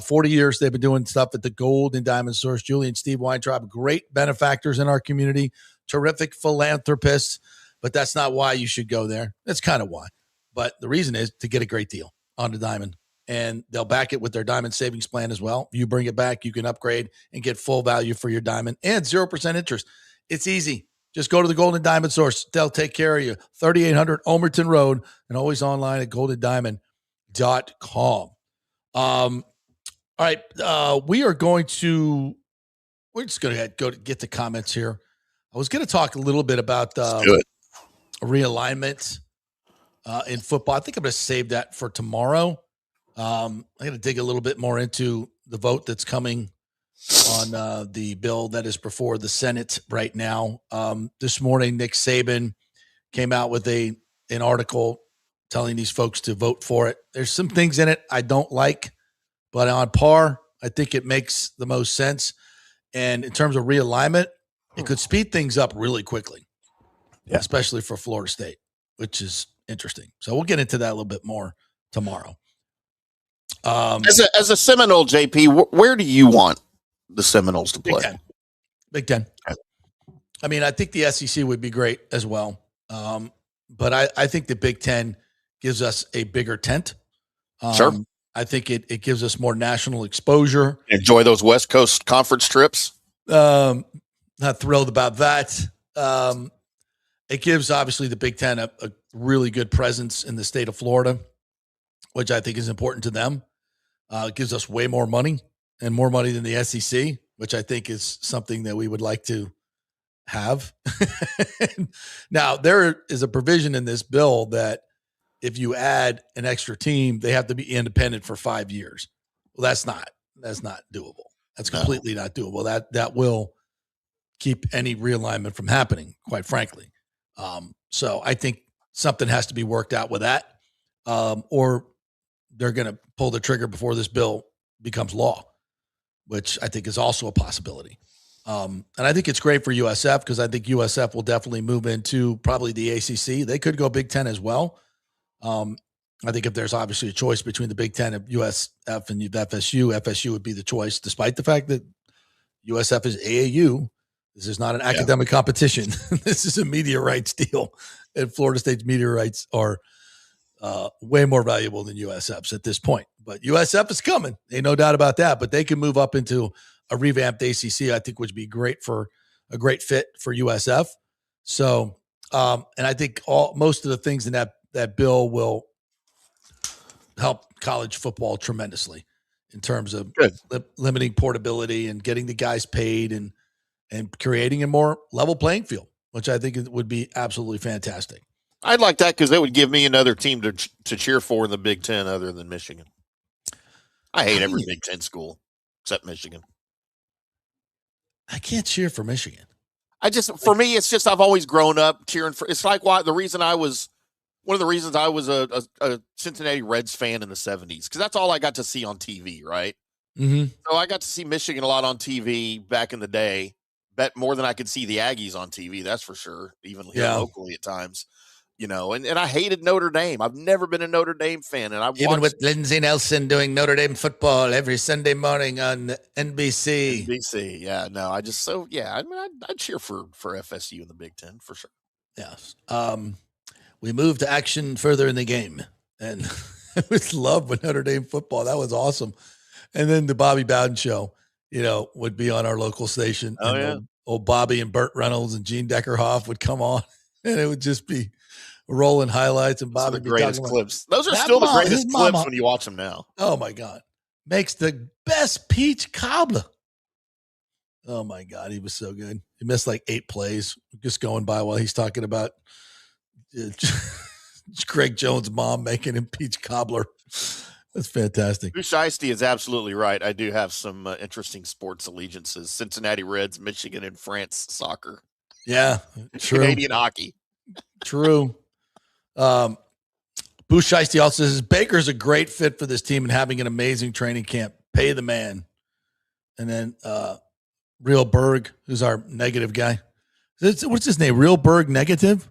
40 years they've been doing stuff at the Gold and Diamond Source. Julie and Steve Weintraub, great benefactors in our community, terrific philanthropists, but that's not why you should go there. That's kind of why. But the reason is to get a great deal on the diamond. And they'll back it with their diamond savings plan as well. You bring it back, you can upgrade and get full value for your diamond and 0% interest. It's easy. Just go to the Golden Diamond Source. They'll take care of you. 3800 Omerton Road, and always online at goldendiamond.com. All right. We're just going to go get the comments here. I was going to talk a little bit about realignment in football. I think I'm going to save that for tomorrow. I'm going to dig a little bit more into the vote that's coming on the bill that is before the Senate right now. This morning, Nick Saban came out with an article telling these folks to vote for it. There's some things in it I don't like, but on par, I think it makes the most sense. And in terms of realignment, it could speed things up really quickly, especially for Florida State, which is interesting. So we'll get into that a little bit more tomorrow. As a Seminole, JP, where do you want the Seminoles to play? Big Ten. I mean, I think the SEC would be great as well. But I think the Big Ten gives us a bigger tent. Sure. I think it gives us more national exposure. Enjoy those West Coast conference trips. Not thrilled about that. It gives, obviously, the Big Ten a really good presence in the state of Florida, which I think is important to them. It gives us way more money and more money than the SEC, which I think is something that we would like to have. Now, there is a provision in this bill that if you add an extra team, they have to be independent for 5 years. Well, that's not doable. That's completely not doable. That will keep any realignment from happening, quite frankly. So I think something has to be worked out with that, or they're going to pull the trigger before this bill becomes law, which I think is also a possibility. And I think it's great for USF because I think USF will definitely move into probably the ACC. They could go Big Ten as well. I think if there's obviously a choice between the Big Ten of USF and FSU would be the choice, despite the fact that USF is AAU. This is not an academic competition. This is a media rights deal, and Florida State's media rights are way more valuable than USF's at this point. But USF is coming. Ain't no doubt about that. But they can move up into a revamped ACC, I think, would be great for a great fit for USF. So, and I think most of the things in that bill will help college football tremendously in terms of limiting portability and getting the guys paid and creating a more level playing field, which I think would be absolutely fantastic. I'd like that because it would give me another team to cheer for in the Big Ten other than Michigan. I hate every Big Ten school except Michigan. I can't cheer for Michigan. For me, it's just I've always grown up cheering for. It's like the reason I was one of the reasons I was a Cincinnati Reds fan in the 70s, because that's all I got to see on TV, right? Mm-hmm. So I got to see Michigan a lot on TV back in the day. Bet more than I could see the Aggies on TV, that's for sure, even here locally at times. And I hated Notre Dame. I've never been a Notre Dame fan. And Even with Lindsey Nelson doing Notre Dame football every Sunday morning on NBC. NBC, yeah. No, I'd cheer for FSU in the Big Ten for sure. Yes. We moved to action further in the game. And I was loved with Notre Dame football. That was awesome. And then the Bobby Bowden show, would be on our local station. Oh, and yeah. Old Bobby and Burt Reynolds and Gene Deckerhoff would come on. And it would just be rolling highlights. And Bobby the greatest clips. Those are still the greatest clips when you watch them now. Oh, my God. Makes the best peach cobbler. Oh, my God. He was so good. He missed like 8 plays just going by while he's talking about Greg Jones' mom making him peach cobbler. That's fantastic. Shiesty is absolutely right. I do have some interesting sports allegiances. Cincinnati Reds, Michigan, and France soccer. Yeah, true. Canadian hockey. True. Boo Shiesty also says, Baker's a great fit for this team and having an amazing training camp. Pay the man. And then Real Berg, who's our negative guy. What's his name? Real Berg negative?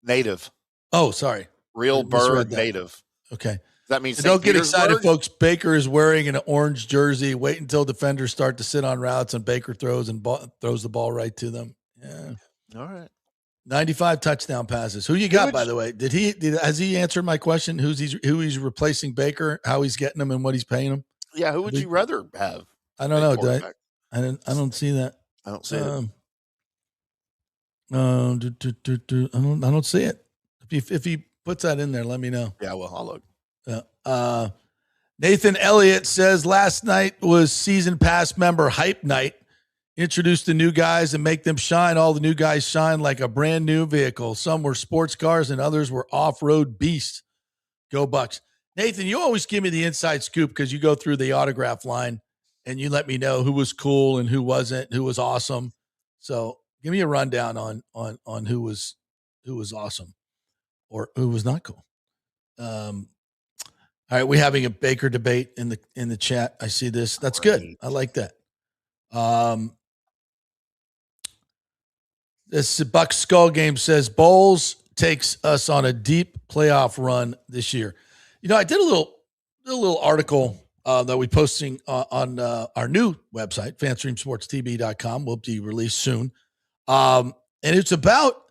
Native. Oh, sorry. Real Berg native. Okay. That means don't get excited, folks. Baker is wearing an orange jersey. Wait until defenders start to sit on routes and Baker throws the ball right to them. Yeah. All right. 95 touchdown passes. Who you got, by the way? Has he answered my question? Who he's replacing Baker? How he's getting him and what he's paying him? Yeah. Who would you rather have? I don't know. I don't see that. I don't see it. I don't see it. If he puts that in there, let me know. Yeah, well, I'll look. Nathan Elliott says last night was season pass member hype night. Introduce the new guys and make them shine. All the new guys shine like a brand new vehicle. Some were sports cars and others were off-road beasts. Go Bucs. Nathan, you always give me the inside scoop because you go through the autograph line and you let me know who was cool and who wasn't, who was awesome. So give me a rundown on who was awesome or who was not cool. All right, we're having a Baker debate in the chat. I see this. That's good. I like that. This Bucs Skull Game says Bowles takes us on a deep playoff run this year. I did a little article that we're posting on our new website, fanstreamsportstv.com. Will be released soon. And it's about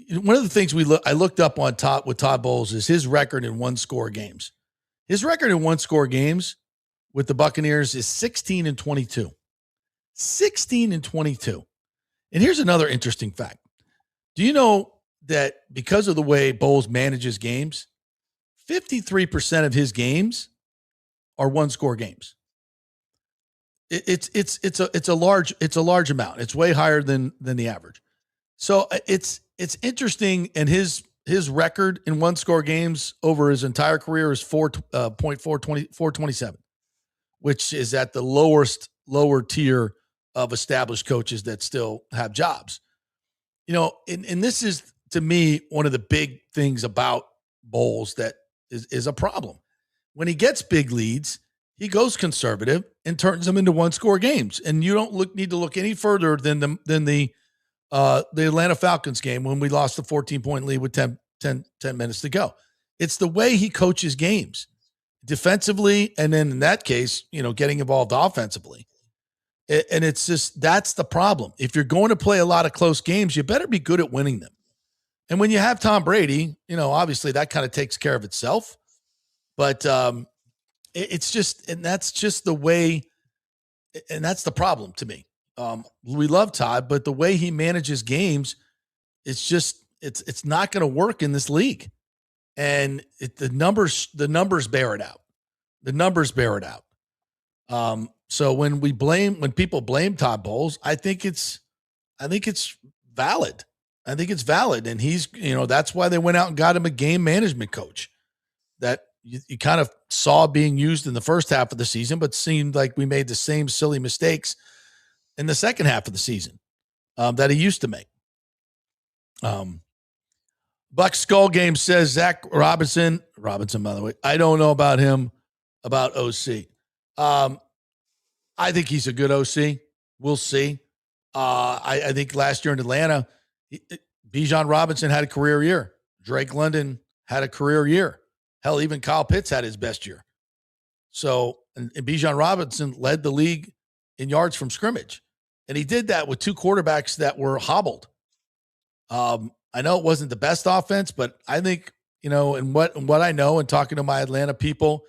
one of the things I looked up on top with Todd Bowles is his record in one-score games. His record in one-score games with the Buccaneers is 16-22. 16-22. And here's another interesting fact. Do you know that because of the way Bowles manages games, 53% of his games are one-score games? It's a large amount. It's way higher than the average. So it's interesting, and his record in one-score games over his entire career is 427, which is at the lower tier of established coaches that still have jobs. And this is, to me, one of the big things about Bowles that is a problem. When he gets big leads, he goes conservative and turns them into one-score games. And you don't need to look any further than the Atlanta Falcons game when we lost the 14-point lead with 10 minutes to go. It's the way he coaches games defensively, and then in that case, getting involved offensively. And it's just, that's the problem. If you're going to play a lot of close games, you better be good at winning them. And when you have Tom Brady, obviously that kind of takes care of itself. But it's just, and that's just the way, and that's the problem to me. We love Todd, but the way he manages games, it's just, it's not going to work in this league. And the numbers bear it out. The numbers bear it out. So when people blame Todd Bowles, I think it's valid. I think it's valid. And he's, that's why they went out and got him a game management coach that you kind of saw being used in the first half of the season, but seemed like we made the same silly mistakes in the second half of the season that he used to make. Bucs Skull Game says Zach Robinson, by the way, I don't know about him, about OC. I think he's a good OC. We'll see. I think last year in Atlanta, Bijan Robinson had a career year. Drake London had a career year. Hell, even Kyle Pitts had his best year. So, and Bijan Robinson led the league in yards from scrimmage. And he did that with two quarterbacks that were hobbled. I know it wasn't the best offense, but I think, and what I know and talking to my Atlanta people,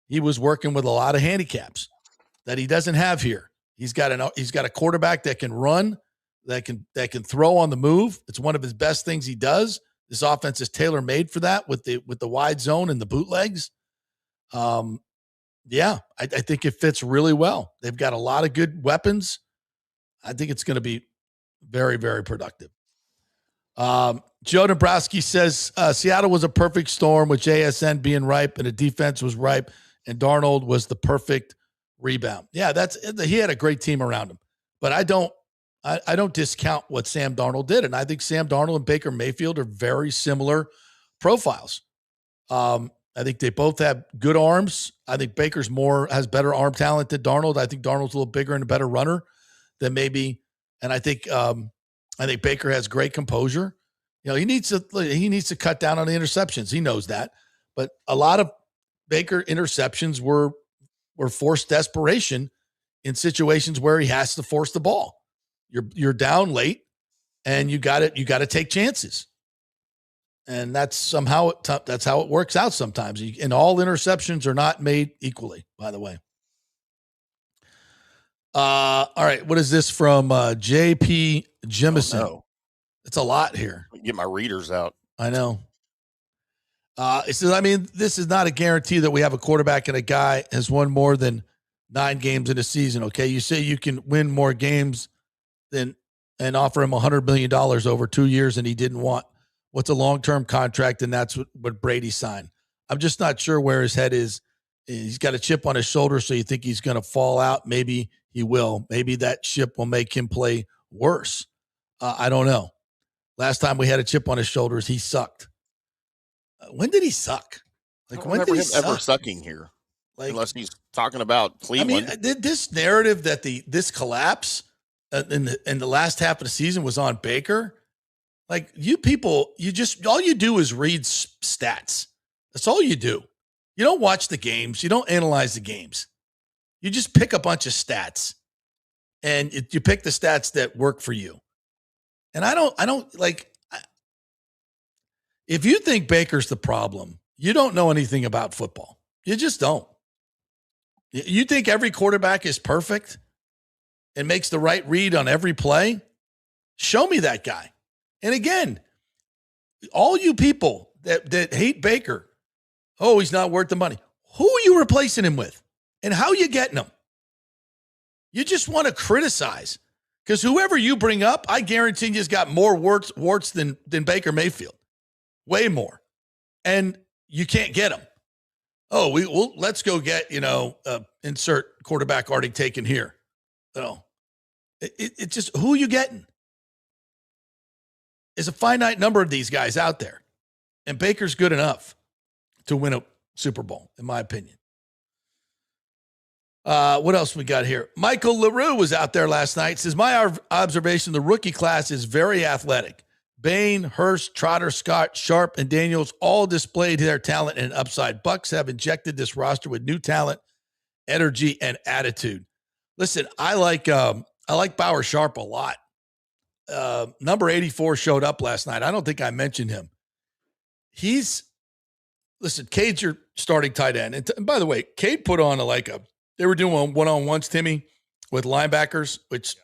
he was working with a lot of handicaps that he doesn't have here. He's got a quarterback that can run, that can throw on the move. It's one of his best things he does. This offense is tailor-made for that with the wide zone and the bootlegs. I think it fits really well. They've got a lot of good weapons. I think it's going to be very, very productive. Joe Dombrowski says Seattle was a perfect storm with JSN being ripe and the defense was ripe and Darnold was the perfect rebound. Yeah, he had a great team around him. But I don't discount what Sam Darnold did. And I think Sam Darnold and Baker Mayfield are very similar profiles. I think they both have good arms. I think Baker's has better arm talent than Darnold. I think Darnold's a little bigger and a better runner than maybe. And I think Baker has great composure. He needs to cut down on the interceptions. He knows that. But a lot of Baker interceptions were forced desperation in situations where he has to force the ball. You're down late, and you got to take chances, and that's how it works out sometimes. And all interceptions are not made equally, by the way. All right, what is this from JP Jemison? Oh, no. It's a lot here. Get my readers out. I know. It says, this is not a guarantee that we have a quarterback and a guy has won more than 9 games in a season. Okay. You say you can win more games and offer him $100 million over 2 years and he didn't want. What's a long-term contract? And that's what Brady signed. I'm just not sure where his head is. He's got a chip on his shoulder. So you think he's going to fall out. Maybe he will. Maybe that chip will make him play worse. I don't know. Last time we had a chip on his shoulders, he sucked. When did he suck? When did he suck? Ever sucking here? Unless he's talking about Cleveland. This narrative that this collapse in the last half of the season was on Baker. You people, all you do is read stats. That's all you do. You don't watch the games. You don't analyze the games. You just pick a bunch of stats, and you pick the stats that work for you. And I don't like. If you think Baker's the problem, you don't know anything about football. You just don't. You think every quarterback is perfect and makes the right read on every play? Show me that guy. And again, all you people that hate Baker, oh, he's not worth the money. Who are you replacing him with? And how are you getting him? You just want to criticize. Because whoever you bring up, I guarantee you's got more warts than Baker Mayfield. Way more. And you can't get him. Oh, let's go get, insert quarterback already taken here. No. It just, who are you getting? There's a finite number of these guys out there. And Baker's good enough to win a Super Bowl, in my opinion. What else we got here? Michael LaRue was out there last night. Says, my observation, the rookie class is very athletic. Bain, Hurst, Trotter, Scott, Sharp, and Daniels all displayed their talent and upside. Bucs have injected this roster with new talent, energy, and attitude. Listen, I like Bauer Sharp a lot. Number 84 showed up last night. I don't think I mentioned him. Listen, Cade's your starting tight end. And by the way, Cade put on they were doing one-on-ones, Timmy, with linebackers, which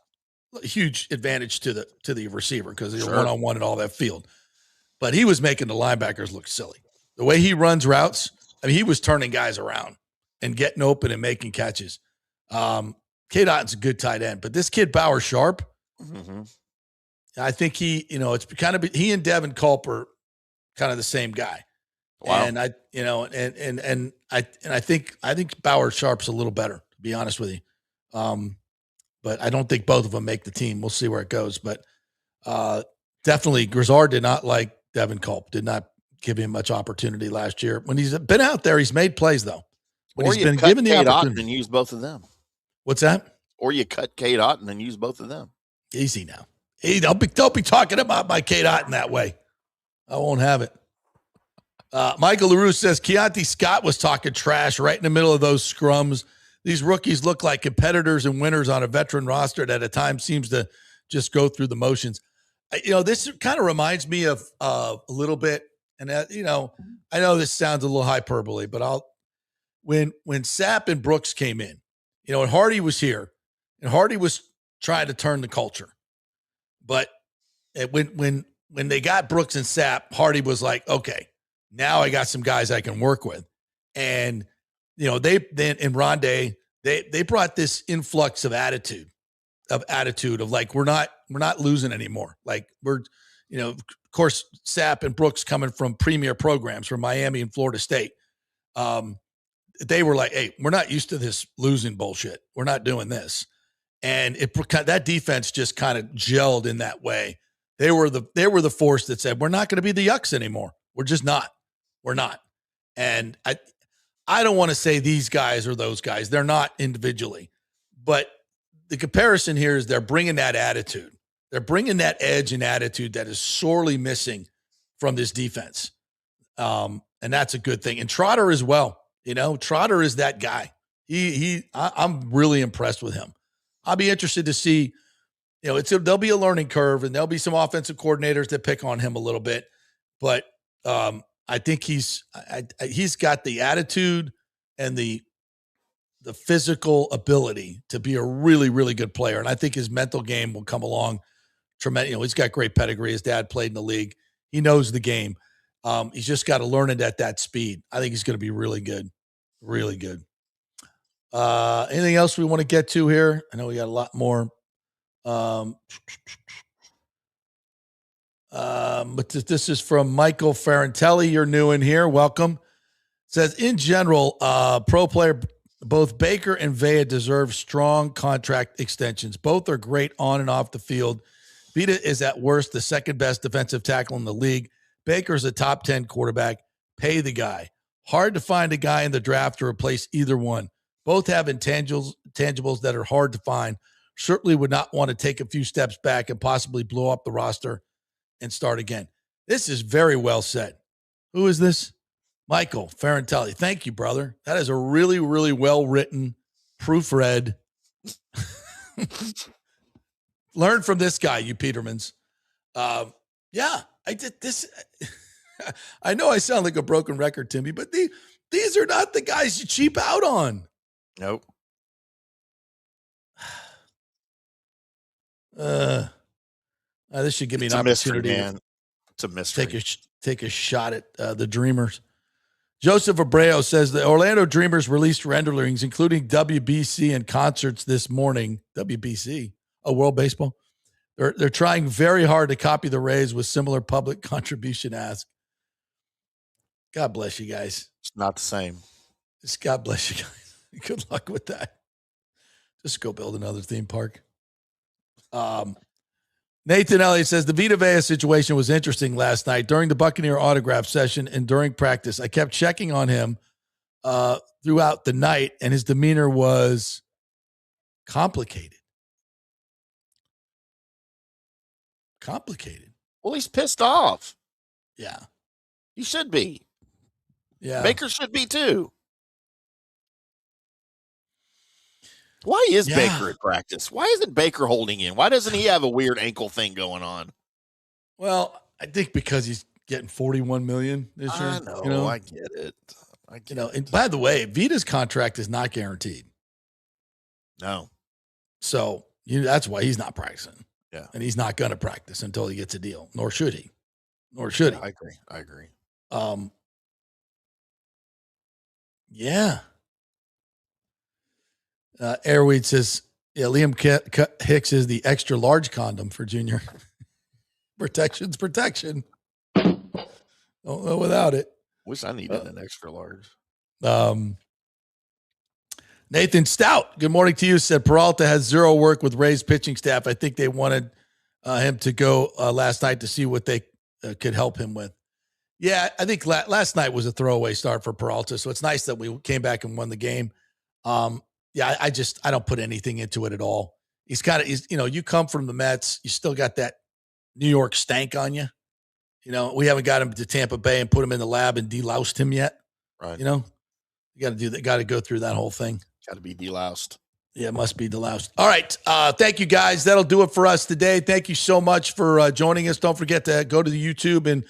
huge advantage to the receiver because they're one-on-one in all that field. But he was making the linebackers look silly. The way he runs routes, he was turning guys around and getting open and making catches. Cade Otton's a good tight end, but this kid Bauer Sharp, I think it's kind of he and Devin Culp are kind of the same guy. Wow. And I think Bauer Sharp's a little better, to be honest with you. But I don't think both of them make the team. We'll see where it goes. But definitely Grizzard did not like Devin Culp. Did not give him much opportunity last year. When he's been out there, he's made plays, though. When or he's you been cut given the Cade opportunity. Otton and use both of them. What's that? Or you cut Cade Otton and use both of them. Easy now. Hey, don't be talking about my Cade Otton that way. I won't have it. Michael LaRue says Keontae Scott was talking trash right in the middle of those scrums. These rookies look like competitors and winners on a veteran roster that at times seems to just go through the motions. This kind of reminds me of a little bit, and I know this sounds a little hyperbole, but when Sapp and Brooks came in, and Hardy was here, and Hardy was trying to turn the culture, but when they got Brooks and Sapp, Hardy was like, okay, now I got some guys I can work with. And, they Rondé, they brought this influx of attitude of like, we're not losing anymore. Like of course, Sapp and Brooks coming from premier programs from Miami and Florida State. They were like, hey, we're not used to this losing bullshit. We're not doing this. And that defense just kind of gelled in that way. They were the force that said, we're not going to be the Yucks anymore. We're just not. We're not. And I don't want to say these guys or those guys. They're not individually. But the comparison here is they're bringing that attitude. They're bringing that edge and attitude that is sorely missing from this defense. And that's a good thing. And Trotter as well. Trotter is that guy. I'm really impressed with him. I'll be interested to see, there'll be a learning curve and there'll be some offensive coordinators that pick on him a little bit, but I think he's got the attitude and the physical ability to be a really, really good player. And I think his mental game will come along tremendous. He's got great pedigree. His dad played in the league. He knows the game. He's just got to learn it at that speed. I think he's going to be really good, really good. Anything else we want to get to here? I know we got a lot more. But this is from Michael Ferrantelli. You're new in here. Welcome. It says, in general, pro player, both Baker and Vea deserve strong contract extensions. Both are great on and off the field. Vita is at worst the second best defensive tackle in the league. Baker's a top 10 quarterback. Pay the guy. Hard to find a guy in the draft to replace either one. Both have intangibles that are hard to find. Certainly would not want to take a few steps back and possibly blow up the roster and start again. This is very well said. Who is this? Michael Ferrantelli. Thank you, brother. That is a really, really well-written, proofread. Learn from this guy, you Petermans. Yeah, I did this. I know I sound like a broken record, Timmy, but these are not the guys you cheap out on. Nope. This should give me It's an a mystery, opportunity. man. It's a mystery. Take a shot at the Dreamers. Joseph Abreu says the Orlando Dreamers released renderings, including WBC and concerts this morning. WBC, World Baseball. They're trying very hard to copy the Rays with similar public contribution ask. God bless you guys. It's not the same. Just God bless you guys. Good luck with that. Just go build another theme park. Nathan Elliott says the Vita Vea situation was interesting last night during the Buccaneer autograph session and during practice. I kept checking on him throughout the night, and his demeanor was complicated. Well, he's pissed off. Yeah. He should be. Yeah. Baker should be too. Why is Baker at practice? Why isn't Baker holding in? Why doesn't he have a weird ankle thing going on? Well, I think because he's getting $41 million this year. I know. I get it. And by the way, Vita's contract is not guaranteed. No. So that's why he's not practicing. Yeah. And he's not going to practice until he gets a deal. Nor should he. I agree. Yeah. Airweed says, Liam Hicks is the extra large condom for Junior. Protection's protection. Don't know without it. Wish I needed an extra large. Nathan Stout, good morning to you, said Peralta has zero work with Ray's pitching staff. I think they wanted him to go last night to see what they could help him with. Yeah, I think last night was a throwaway start for Peralta, so it's nice that we came back and won the game. Yeah, I don't put anything into it at all. He's you come from the Mets, you still got that New York stank on you. We haven't got him to Tampa Bay and put him in the lab and deloused him yet. Right. You got to do that. Got to go through that whole thing. Got to be deloused. Yeah, it must be deloused. All right. Thank you, guys. That'll do it for us today. Thank you so much for joining us. Don't forget to go to the YouTube and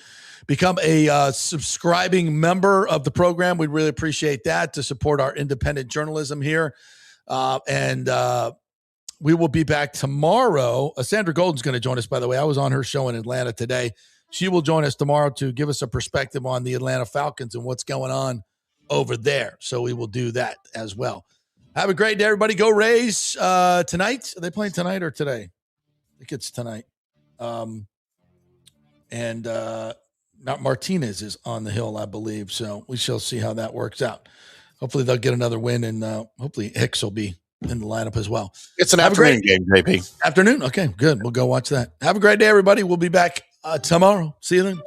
become a subscribing member of the program. We'd really appreciate that to support our independent journalism here. And we will be back tomorrow. Sandra Golden's going to join us, by the way. I was on her show in Atlanta today. She will join us tomorrow to give us a perspective on the Atlanta Falcons and what's going on over there. So we will do that as well. Have a great day, everybody. Go Rays tonight. Are they playing tonight or today? I think it's tonight. And Martinez is on the hill, I believe. So we shall see how that works out. Hopefully they'll get another win, and hopefully Hicks will be in the lineup as well. It's an afternoon game, JP. Afternoon? Okay, good. We'll go watch that. Have a great day, everybody. We'll be back tomorrow. See you then.